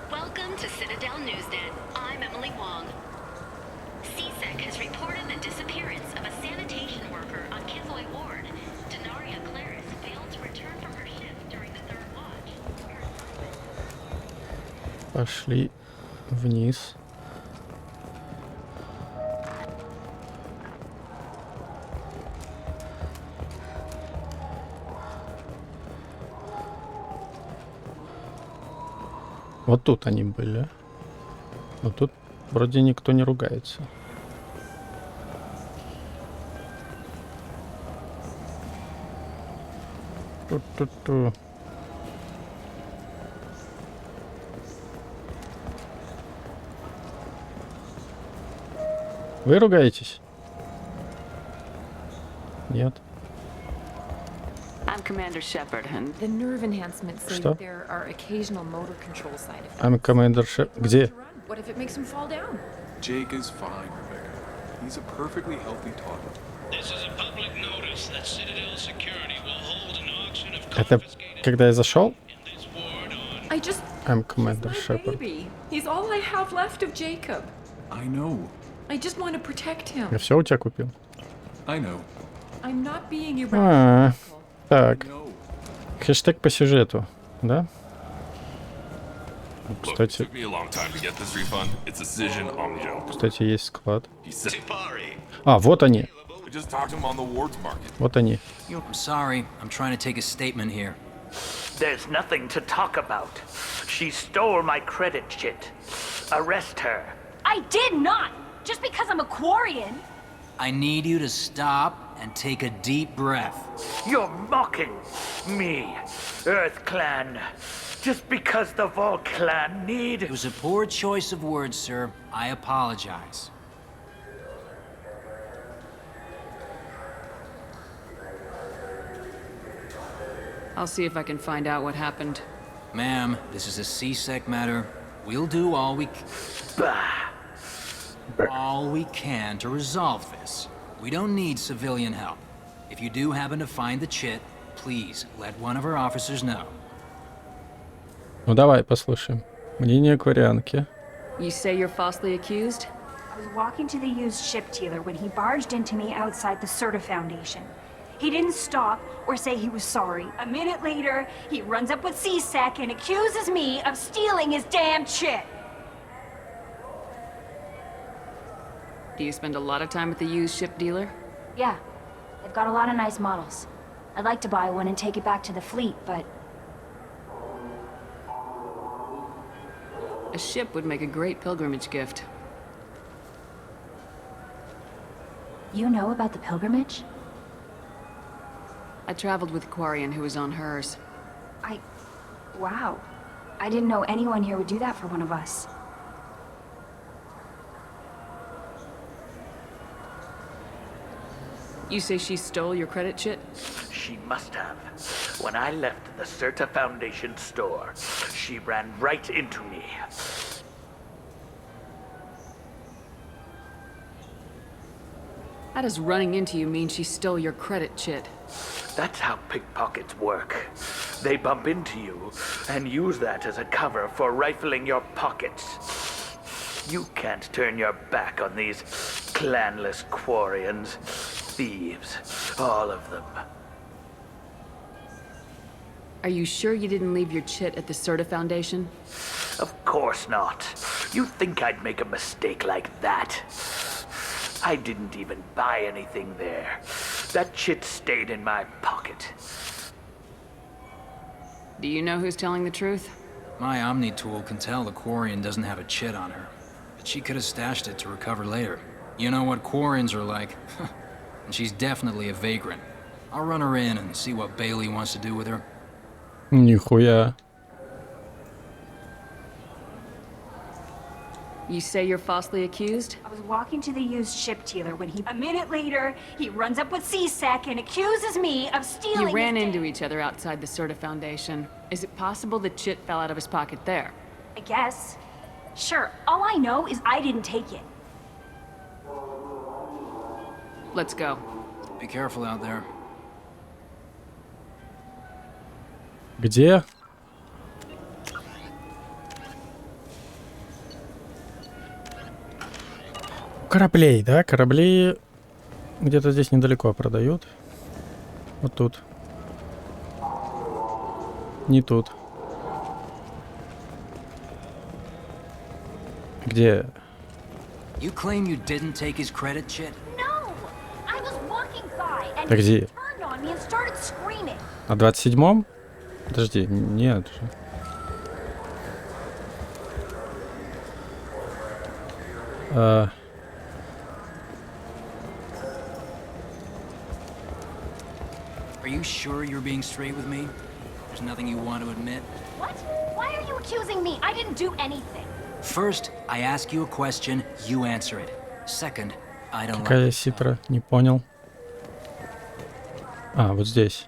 Welcome to Citadel Newsnet. I'm Emily Wong. CSEC has reported the disappearance of a sanitation worker on Kivoy Ward. Denaria Claris failed to return from her shift during the 3rd watch. Пошли вниз. Вот тут они были. Вот тут вроде никто не ругается. Ту-ту-ту. Вы ругаетесь? Нет. I'm Commander Shepard, and The nerve enhancements say Что? that there are occasional motor control side effects. I'm Commander Shepard. Где? What if it makes him fall down? Jake is fine, Rebecca. He's a perfectly healthy toddler. This is a public notice that Citadel Security will hold an auction of Это когда я зашел? I just I'm Commander Shepard. baby. He's all I have left of Jacob. I know. I just want to protect him. Я все у тебя купил. I know. I'm not being irrational. Так. Хэштег по сюжету, да? Кстати, Took me a long time to get this refund. It's a decision on Joe. кстати, есть склад. He said, А, вот они. we just talked to him on the wards market. Вот они. I'm sorry. I'm trying to take a statement here. There's nothing to talk about. She stole my credit shit. Arrest her. I did not! Just because I'm a Quarian. I need you to stop and take a deep breath. You're mocking me, Earth Clan. Just because the Vol Clan need... It was a poor choice of words, sir. I apologize. I'll see if I can find out what happened. Ma'am, this is a CSEC matter. We'll do all we can to resolve this. We don't need civilian help. If you do happen to find the chit, please let one of our officers know. Ну давай послушаем. Мнение кварианки. You say you're falsely accused? I was walking to the used ship dealer when he barged into me outside the Serta Foundation. He didn't stop or say he was sorry. A minute later, he runs up with CSEC and accuses me of stealing his damn chit. Do you spend a lot of time at the used ship dealer? Yeah, they've got a lot of nice models. I'd like to buy one and take it back to the fleet, but... A ship would make a great pilgrimage gift. You know about the pilgrimage? I traveled with a Quarian who was on hers. Wow. I didn't know anyone here would do that for one of us. You say she stole your credit chit? She must have. When I left the Serta Foundation store, she ran right into me. How does running into you mean she stole your credit chit? That's how pickpockets work. They bump into you and use that as a cover for rifling your pockets. You can't turn your back on these clanless Quarians. Thieves, all of them. Are you sure you didn't leave your chit at the Serta Foundation? Of course not. You think I'd make a mistake like that? I didn't even buy anything there. That chit stayed in my pocket. Do you know who's telling the truth? My Omni tool can tell the Quarian doesn't have a chit on her, but she could have stashed it to recover later. You know what Quarians are like. And she's definitely a vagrant. I'll run her in and see what Beyli wants to do with her. Нихуя. You say you're falsely accused? I was walking to the used ship dealer when a minute later, he runs up with C-Sec and accuses me of stealing. You ran into each other outside the Serta Foundation. Is it possible the chit fell out of his pocket there? I guess. Sure, all I know is I didn't take it. Let's go. Be careful out there. Где? Кораблей, да? Корабли где-то здесь недалеко продают. Вот тут. Не тут. Где? You claim you didn't take his credit, chit? No, I was walking by and Так he где? turned on me and started screaming. На 27-м? Подожди, нет же. Are you sure you're being straight with me? There's nothing you want to admit? What? Why are you accusing me? I didn't do anything. First, I ask you a question, you answer it. Second, I don't like Какая it. ситра? Не понял. А, вот здесь.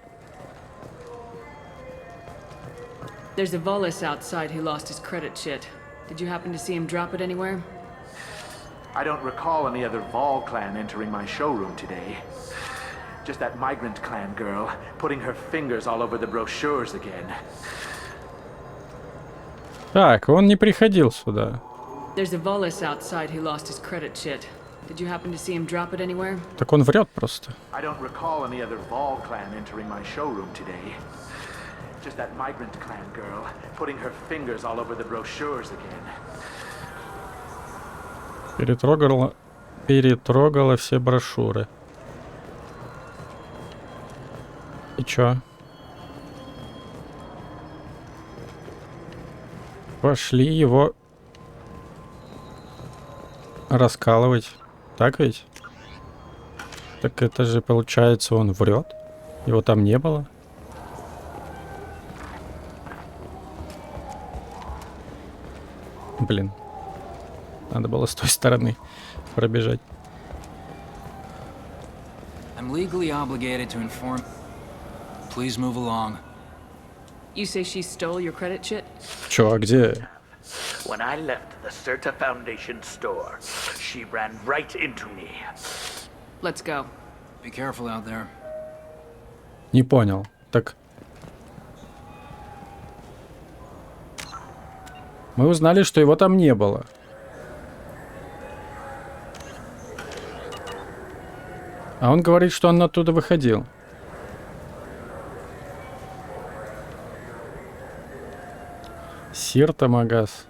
There's a Volus outside who lost his credit chit. Did you happen to see him drop it anywhere? I don't recall any other Vol clan entering my showroom today. Just that migrant clan girl putting her fingers all over the brochures again. Так, он не приходил сюда. There's a Volus outside who lost his credit chit. Did you happen to see him drop it anywhere? Так он врет просто. I don't recall any other Vol clan entering my showroom today. Just that migrant clan girl putting her fingers all over the brochures again. Перетрогала все брошюры. И чё? Пошли его раскалывать. Так ведь? Так это же получается он врет. Его там не было. Блин. Надо было с той стороны пробежать. I'm legally obligated to inform. Please move along. You say she stole your credit chit? Чё, а где? When I left the Serta Foundation store, she ran right into me. Let's go. Be careful out there. Не понял. Так. Мы узнали, что его там не было. А он говорит, что он оттуда выходил. Серта магаз.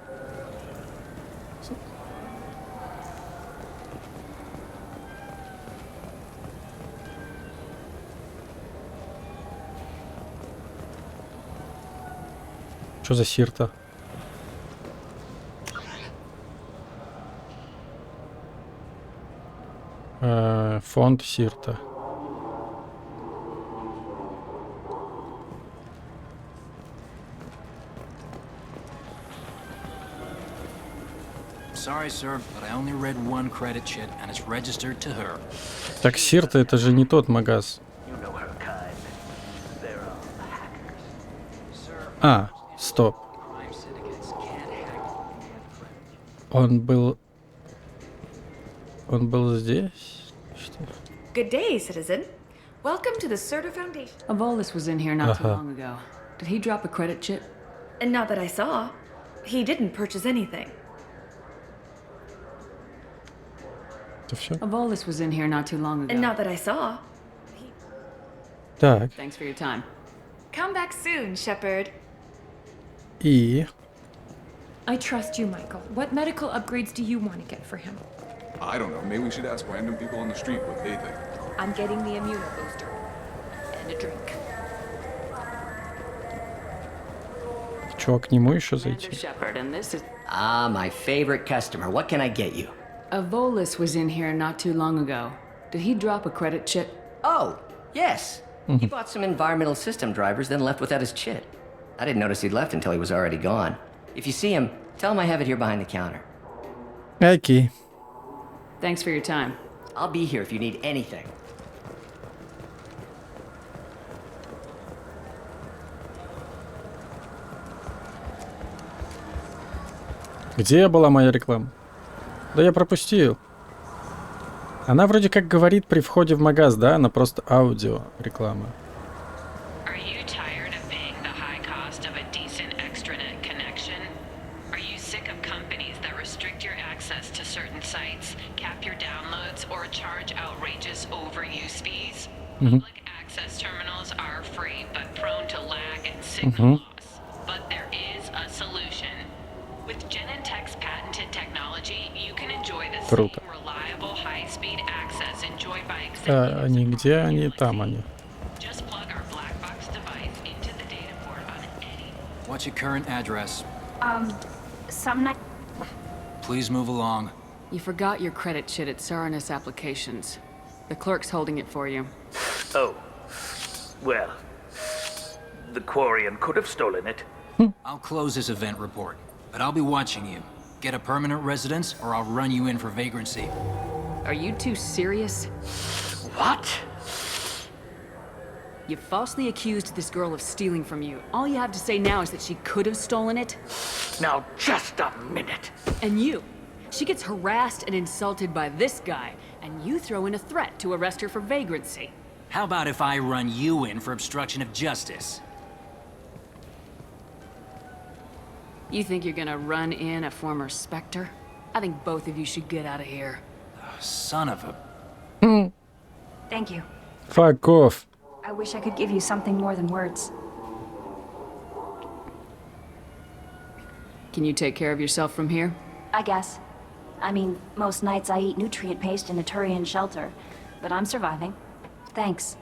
Что за Сирта? Фонд Сирта. Sorry, sir, but I only read one credit chit, and it's registered to her. Так Сирта это же не тот магаз. А, стоп. Он был здесь? Что? Good day, citizen. Welcome to the Serta Foundation. A Volus was in here not too long ago. Did he drop a credit chit? And not that I saw. He didn't purchase anything. Это все? A Volus was in here not too long ago. And not that I saw. Так. Thanks for your time. Come back soon, Shepard. И... I trust you, Michael. What medical upgrades do you want to get for him? I don't know. Maybe we should ask random people on the street what they think. I'm getting the immunobooster. And a drink. Чё, к нему еще зайти? Shepard, and this is... Ah, my favorite customer. What can I get you? A Volus was in here not too long ago. Did he drop a credit chit? Oh, yes. He bought some environmental system drivers, then left without his chit. I didn't notice he'd left until he was already gone. If you see him, tell him I have it here behind the counter. Окей. Thanks for your time. I'll be here if you need anything. Где была моя реклама? Да я пропустил. Она вроде как говорит при входе в магаз, да? Она просто аудио реклама. Are you tired of paying the high cost of a decent extranet connection? Are you sick of companies that restrict your access to certain sites, cap your downloads, or charge outrageous overuse fees? Public access terminals are free but prone to lag and signal loss. But there is a solution. With Genentech's patented technology, you can enjoy the same reliable high-speed access enjoyed by executives. Они где они? Там они. Just plug our black box device into the data port on any. What's your current address? Some night. Please move along. You forgot your credit chit at Saranus Applications. The clerk's holding it for you. Oh. Well, the Quarian could have stolen it. I'll close this event report, but I'll be watching you. Get a permanent residence, or I'll run you in for vagrancy. Are you two serious? What? You falsely accused this girl of stealing from you. All you have to say now is that she could have stolen it? Now, just a minute. And you. She gets harassed and insulted by this guy, and you throw in a threat to arrest her for vagrancy. How about if I run you in for obstruction of justice? You think you're gonna run in a former Spectre? I think both of you should get out of here. Son of a... Thank you. Fuck off. I wish I could give you something more than words. Can you take care of yourself from here? I guess. I mean, most nights I eat nutrient paste in a Turian shelter, but I'm surviving. Thanks.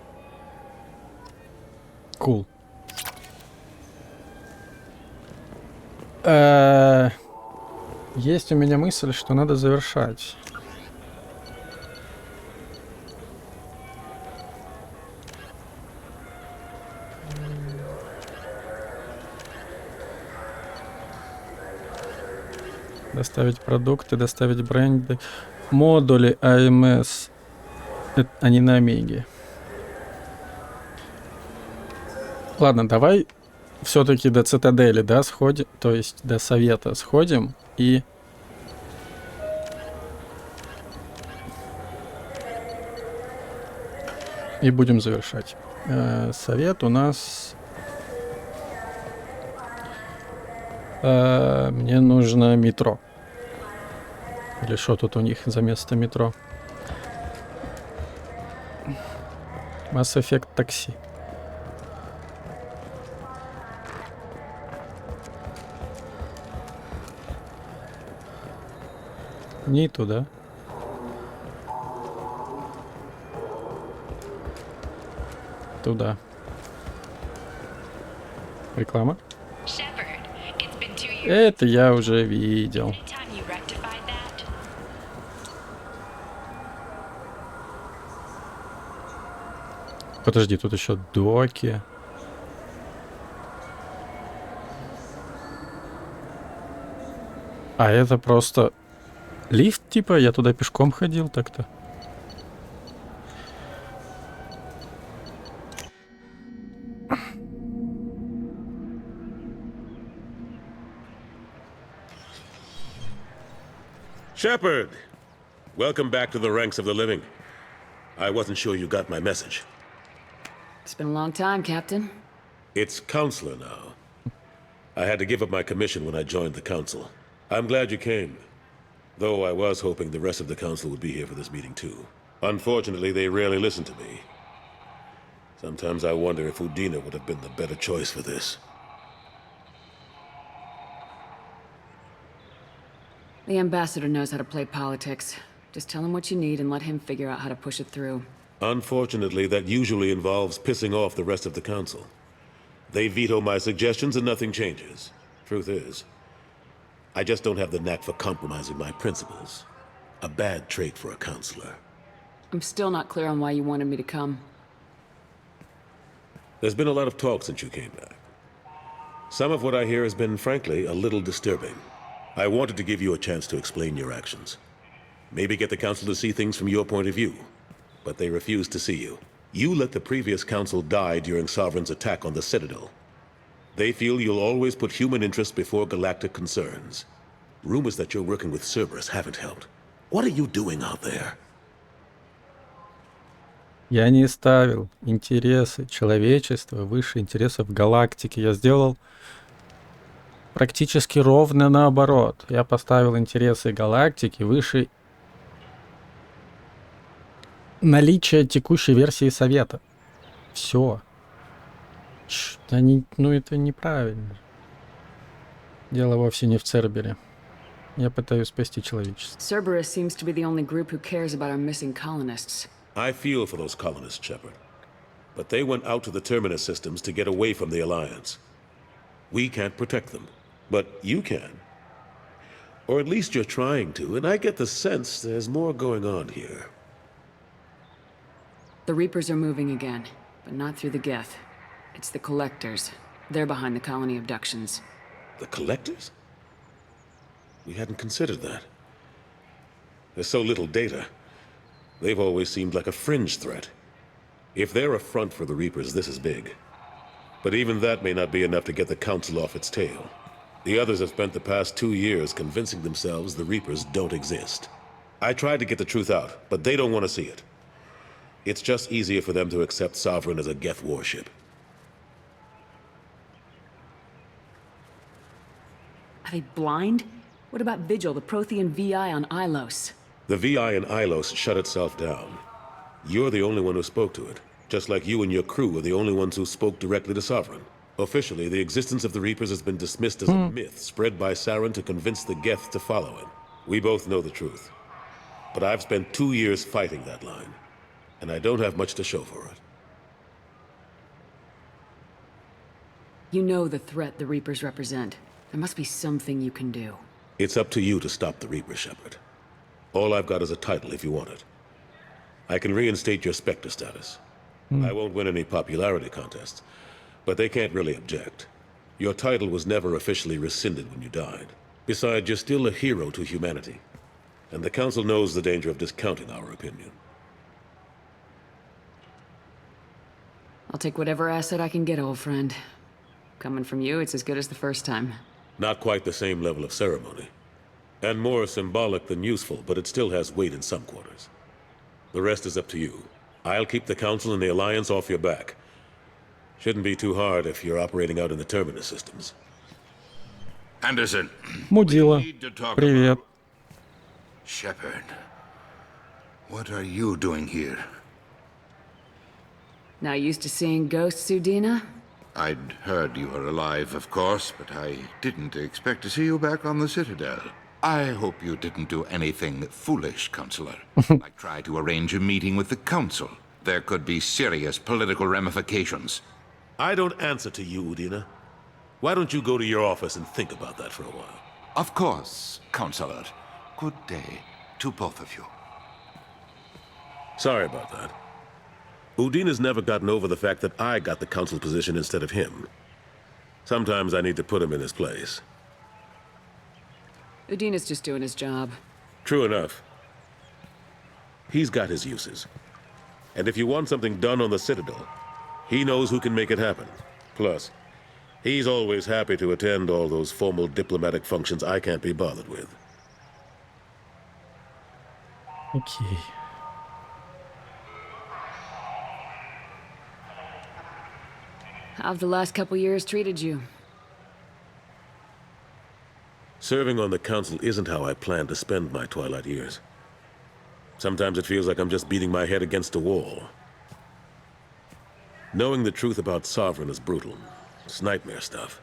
Cool. Есть у меня мысль, что надо завершать. Доставить продукты, доставить бренды. Модули АМС. Они на Омеге. Ладно, давай все-таки до Цитадели, да, сходим. То есть до Совета сходим и... И будем завершать. Совет у нас... Мне нужно метро. Или что тут у них за место метро? Mass Effect такси. Не туда. Туда. Реклама. Это я уже видел. Подожди, тут еще доки. А это просто лифт, типа? Я туда пешком ходил так-то. Shepard! Welcome back to the ranks of the living. I wasn't sure you got my message. It's been a long time, Captain. It's Counselor now. I had to give up my commission when I joined the Council. I'm glad you came. Though I was hoping the rest of the Council would be here for this meeting too. Unfortunately, they rarely listen to me. Sometimes I wonder if Udina would have been the better choice for this. The ambassador knows how to play politics. Just tell him what you need and let him figure out how to push it through. Unfortunately, that usually involves pissing off the rest of the council. They veto my suggestions and nothing changes. Truth is, I just don't have the knack for compromising my principles. A bad trait for a counselor. I'm still not clear on why you wanted me to come. There's been a lot of talk since you came back. Some of what I hear has been, frankly, a little disturbing. I wanted to give you a chance to explain your actions. Maybe get the council to see things from your point of view. But they refused to see you. You let the previous council die during Sovereign's attack on the Citadel. They feel you'll always put human interests before galactic concerns. Rumors that you're working with Cerberus haven't helped. What are you doing out there? Я не ставил интересы человечества выше интересов галактики. Я сделал практически ровно наоборот. Я поставил интересы галактики выше наличия текущей версии Совета. Все. Ну это неправильно. Дело вовсе не в Цербере. Я пытаюсь спасти человечество. Cerberus seems to be the only group who cares about our missing colonists. I feel for those colonists, Shepard. But they went out to the Terminus systems to get away from the Alliance. We can't protect them, but you can. Or at least you're trying to, and I get the sense there's more going on here. The Reapers are moving again, but not through the Geth. It's the Collectors. They're behind the colony abductions. The Collectors? We hadn't considered that. There's so little data. They've always seemed like a fringe threat. If they're a front for the Reapers, this is big. But even that may not be enough to get the Council off its tail. The others have spent the past 2 years convincing themselves the Reapers don't exist. I tried to get the truth out, but they don't want to see it. It's just easier for them to accept Sovereign as a Geth warship. Are they blind? What about Vigil, the Prothean VI on Ilos? The VI in Ilos shut itself down. You're the only one who spoke to it, just like you and your crew are the only ones who spoke directly to Sovereign. Officially, the existence of the Reapers has been dismissed as a myth spread by Saren to convince the Geth to follow him. We both know the truth. But I've spent 2 years fighting that line, and I don't have much to show for it. You know the threat the Reapers represent. There must be something you can do. It's up to you to stop the Reaper, Shepard. All I've got is a title if you want it. I can reinstate your Spectre status. I won't win any popularity contests, but they can't really object. Your title was never officially rescinded when you died. Besides, you're still a hero to humanity, and the Council knows the danger of discounting our opinion. I'll take whatever asset I can get, old friend. Coming from you, it's as good as the first time. Not quite the same level of ceremony. And more symbolic than useful, but it still has weight in some quarters. The rest is up to you. I'll keep the Council and the Alliance off your back. Shouldn't be too hard if you're operating out in the Terminus systems. Anderson. Мудила. Привет. Shepard. What are you doing here? Not used to seeing ghosts, Udina? I'd heard you were alive, of course, but I didn't expect to see you back on the Citadel. I hope you didn't do anything foolish, Counselor. Like try to arrange a meeting with the Council. There could be serious political ramifications. I don't answer to you, Udina. Why don't you go to your office and think about that for a while? Of course, Counselor. Good day to both of you. Sorry about that. Udina's never gotten over the fact that I got the Council position instead of him. Sometimes I need to put him in his place. Udina's just doing his job. True enough. He's got his uses. And if you want something done on the Citadel, he knows who can make it happen. Plus, he's always happy to attend all those formal diplomatic functions I can't be bothered with. Окей. How've the last couple years treated you? Serving on the Council isn't how I plan to spend my twilight years. Sometimes it feels like I'm just beating my head against a wall. Knowing the truth about Sovereign is brutal. It's nightmare stuff.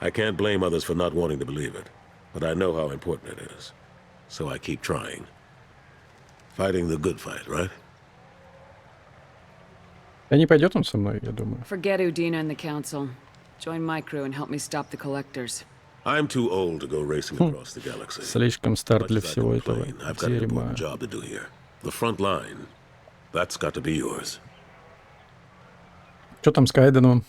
I can't blame others for not wanting to believe it, but I know how important it is. So I keep trying. Fighting the good fight, right? Да не пойдет он со мной, я думаю. Forget Udina and the council. Join my crew and help me stop the collectors. I'm too old to go racing across the galaxy. Слишком стар для всего этого I've got an дерьма. important job to do here. The front line. That's got to be yours. Что там с Кайденом?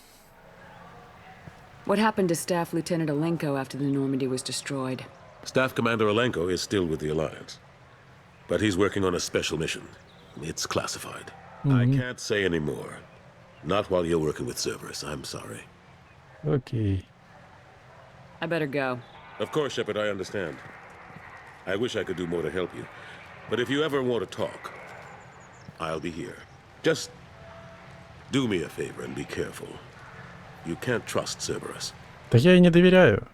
What happened to Staff Lieutenant Alenko after the Normandy was destroyed? Staff Commander Alenko is still with the Alliance. But he's working on a special mission. It's classified. I can't say any more. Not while you're working with Cerberus. I'm sorry. Okay. I better go. Of course, Shepard, I understand. I wish I could do more to help you. But if you ever want to talk, I'll be here. Just do me a favor and be careful. You can't trust Cerberus. Да я и не доверяю.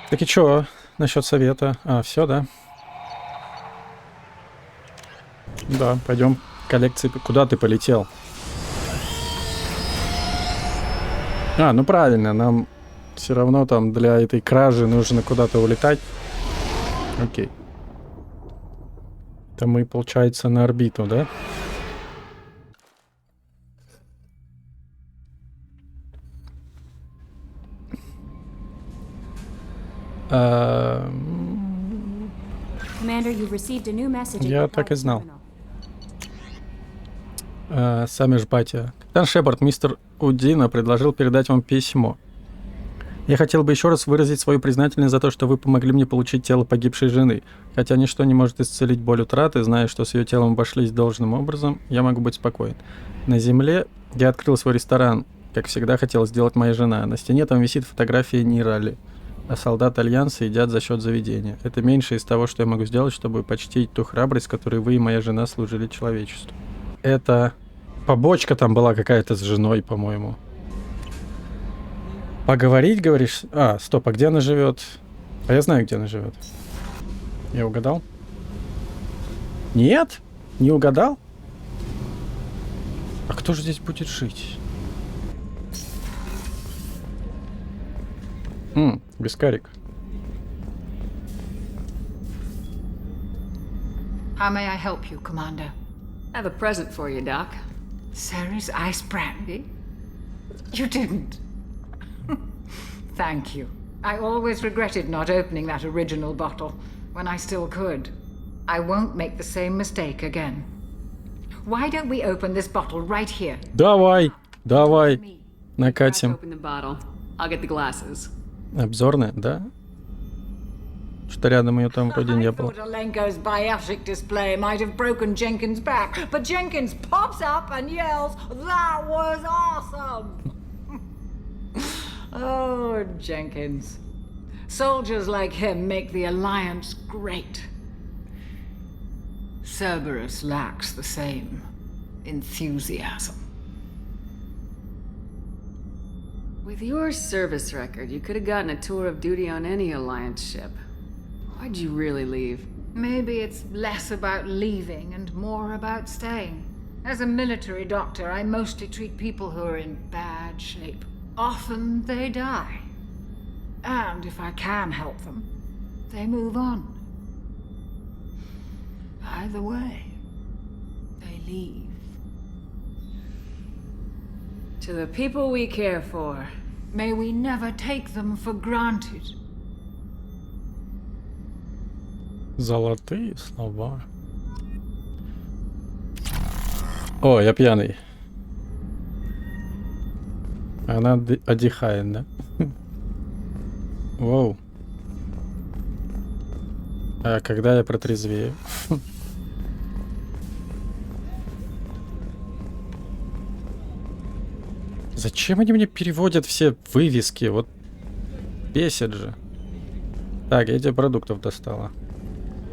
Так и чё насчет совета? А, все, да? Да, пойдем к коллекции. Куда ты полетел? А, ну правильно, нам все равно там для этой кражи нужно куда-то улетать. Окей. Это мы, получается, на орбиту, да? Я так и знал. Самиш батя. Капитан Шепард, мистер Удина предложил передать вам письмо. Я хотел бы еще раз выразить свою признательность за то, что вы помогли мне получить тело погибшей жены. Хотя ничто не может исцелить боль утраты, зная, что с ее телом обошлись должным образом, я могу быть спокоен. На земле я открыл свой ресторан, как всегда хотела сделать моя жена. На стене там висит фотография Нирали, а солдаты Альянса едят за счет заведения. Это меньше из того, что я могу сделать, чтобы почтить ту храбрость, которой вы и моя жена служили человечеству. Это побочка там была какая-то с женой, по-моему. Поговорить, говоришь? А, стоп, а где она живет? А я знаю, где она живет. Я угадал? Нет? Не угадал? А кто же здесь будет жить? Бескарик. How may I help you, Commander? I have a present for you, Doc. Sarah's ice brandy? You didn't. Thank you. I always regretted not opening that original bottle when I still could. I won't make the same mistake again. Why don't we open this bottle right here? Давай, давай. Накатим. Open the bottle. I'll get the glasses. Обзорная, да? Что рядом ее там вроде не было. I thought Alenko's biotic display might have broken Jenkins' back, but Jenkins pops up and yells, "That was awesome!" Oh, Jenkins. Soldiers like him make the Alliance great. Cerberus lacks the same enthusiasm. With your service record, you could have gotten a tour of duty on any Alliance ship. Why'd you really leave? Maybe it's less about leaving and more about staying. As a military doctor, I mostly treat people who are in bad shape. Often they die. And if I can help them, they move on. Either way, they leave. To the people we care for. May we never take them for granted. Золотые слова. О, я пьяный. Она отдыхает, да? Воу. А когда я протрезвею? Зачем они мне переводят все вывески? Вот бесит же. Так, я тебе продуктов достала.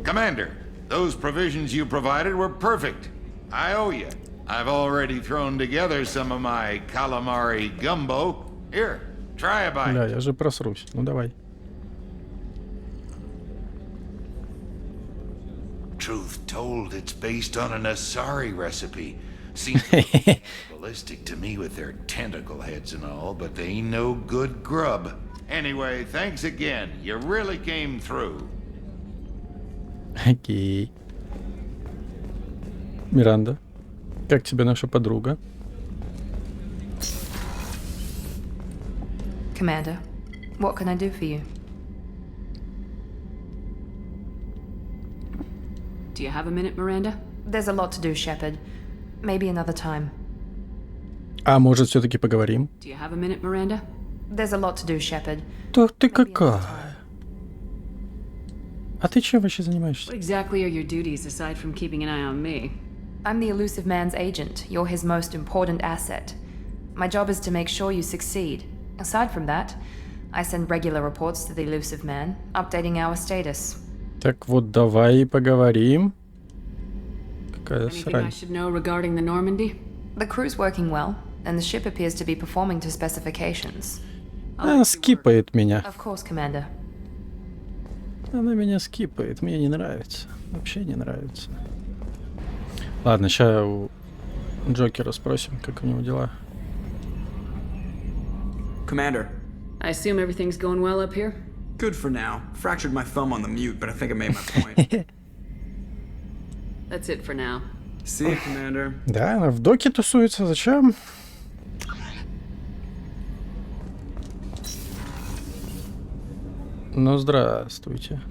Commander, those provisions you provided were perfect. I owe you. I've already thrown together some of my calamari gumbo. Here, try a bite. Бля, я же просрусь. Ну давай. Truth told, it's based on an Asari recipe. Seems ballistic to me with their tentacle heads and all, but they ain't no good grub. Anyway, thanks again. You really came through. Окей. Миранда, как тебе наша подруга? Commander, what can I do for you? Do you have a minute, Miranda? There's a lot to do, Shepard. Maybe another time. А может, все-таки поговорим? Do you have a minute, Miranda? There's a lot to do, Shepard. Да ты какая? А ты чем вообще занимаешься? What exactly are your duties aside from keeping an eye on me? I'm the elusive man's agent. You're his most important asset. My job is to make sure you succeed. Aside from that, I send regular reports to the elusive man, updating our status. Так вот, давай и поговорим. Какая Anything I срань. should know regarding the Normandy? The crew's working well, and the ship appears to be performing to specifications. Она скипает меня. Of course, Commander. Она меня скипает. Мне не нравится. Вообще не нравится. Ладно, сейчас у Джокера спросим, как у него дела. Commander. I assume everything's going well up here? Good for now. Fractured my thumb on the mute, but I think I made my point. That's it for now. See you, Commander. Да, она в доке тусуется. Зачем? Ну, здравствуйте.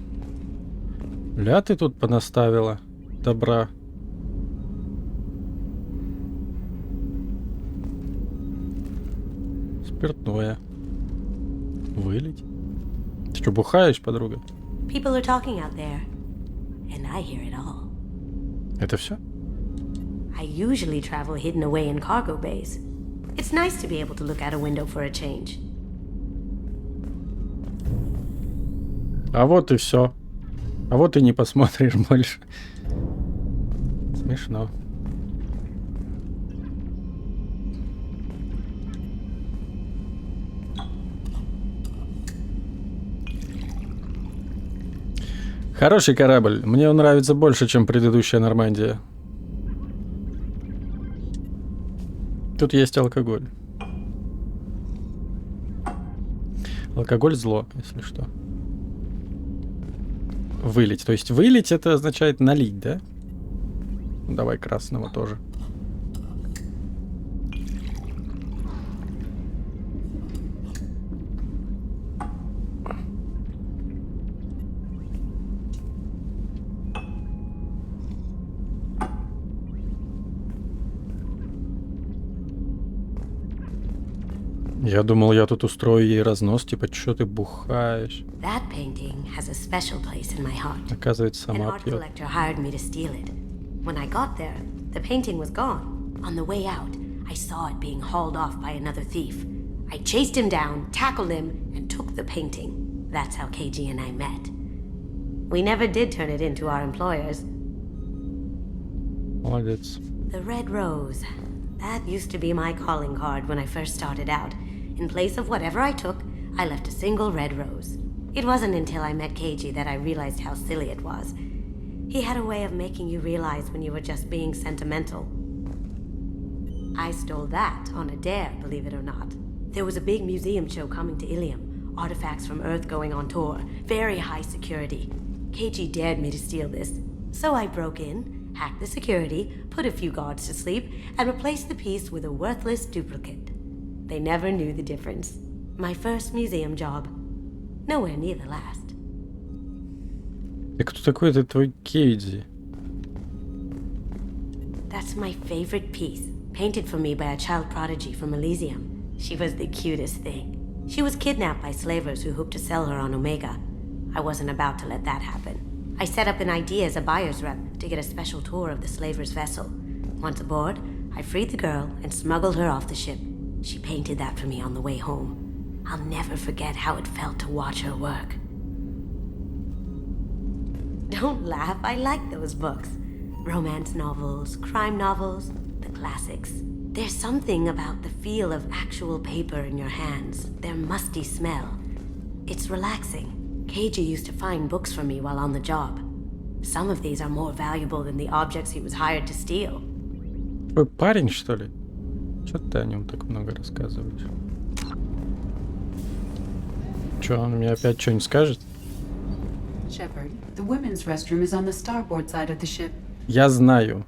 Ля, ты тут понаставила добра. Спиртное. Вылить. Ты что, бухаешь, подруга? People are talking out there, and I hear it all. Это все? I usually travel hidden away in cargo bays. It's nice to be able to look out a window for a change. А вот и все. А вот и не посмотришь больше. Смешно. Хороший корабль. Мне он нравится больше, чем предыдущая Нормандия. Тут есть алкоголь. Алкоголь зло, если что. Вылить. То есть вылить это означает налить, да? Давай красного тоже. Я думал, я тут устрою ей разнос, типа, чё ты бухаешь? That painting has a special place in my heart. Оказывается, An сама art пьет. collector hired me to steal it. When I got there, the painting was gone. On the way out, I saw it being hauled off by another thief. I chased him down, tackled him, and took the painting. That's how KG and I met. We never did turn it into our employers. Молодец. The red rose. That used to be my calling card when I first started out. In place of whatever I took, I left a single red rose. It wasn't until I met KG that I realized how silly it was. He had a way of making you realize when you were just being sentimental. I stole that on a dare, believe it or not. There was a big museum show coming to Ilium. Artifacts from Earth going on tour. Very high security. KG dared me to steal this. So I broke in, hacked the security, put a few guards to sleep, and replaced the piece with a worthless duplicate. They never knew the difference. My first museum job. Nowhere near the last. И кто такой этот твой Кейдзи? That's my favorite piece, painted for me by a child prodigy from Elysium. She was the cutest thing. She was kidnapped by slavers who hoped to sell her on Omega. I wasn't about to let that happen. I set up an idea as a buyer's rep to get a special tour of the slaver's vessel. Once aboard, I freed the girl and smuggled her off the ship. She painted that for me on the way home. I'll never forget how it felt to watch her work. Don't laugh, I like those books. Romance novels, crime novels, the classics. There's something about the feel of actual paper in your hands, their musty smell. It's relaxing. KG used to find books for me while on the job. Some of these are more valuable than the objects he was hired to steal. Твой парень, что ли? Чё ты о нем так много рассказываешь? Чё, он мне опять что-нибудь скажет? Shepard, the women's restroom is on the starboard side of the ship. Я знаю.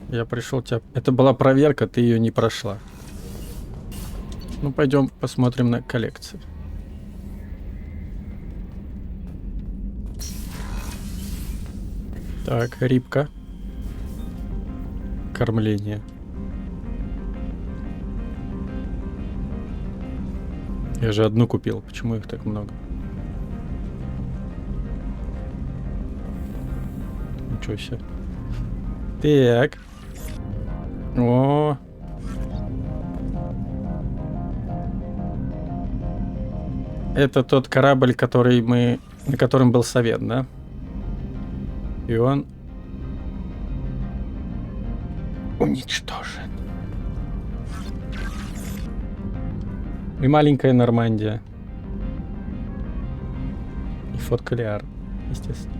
Я пришел тебя... Это была проверка, ты ее не прошла. Ну, пойдем посмотрим на коллекции. Так, рыбка. Кормление. Я же одну купил. Почему их так много? Ничего себе. Так. О. Это тот корабль, который мы... на котором был Совет, да? И он... уничтожен. И маленькая Нормандия. И форт Калиар. Естественно.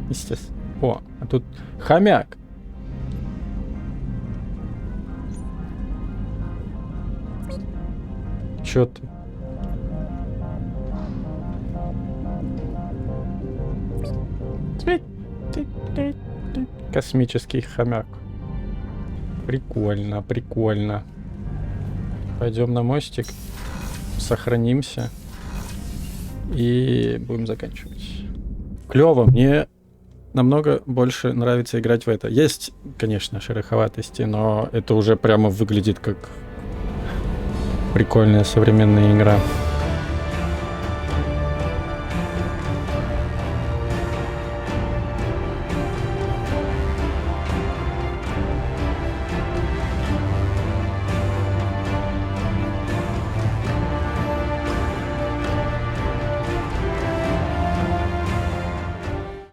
Естественно. О, а тут хомяк. Чё ты? Космический хомяк. Прикольно, прикольно. Пойдем на мостик. Сохранимся. И будем заканчивать. Клево. Мне намного больше нравится играть в это. Есть, конечно, шероховатости, но это уже прямо выглядит как прикольная современная игра.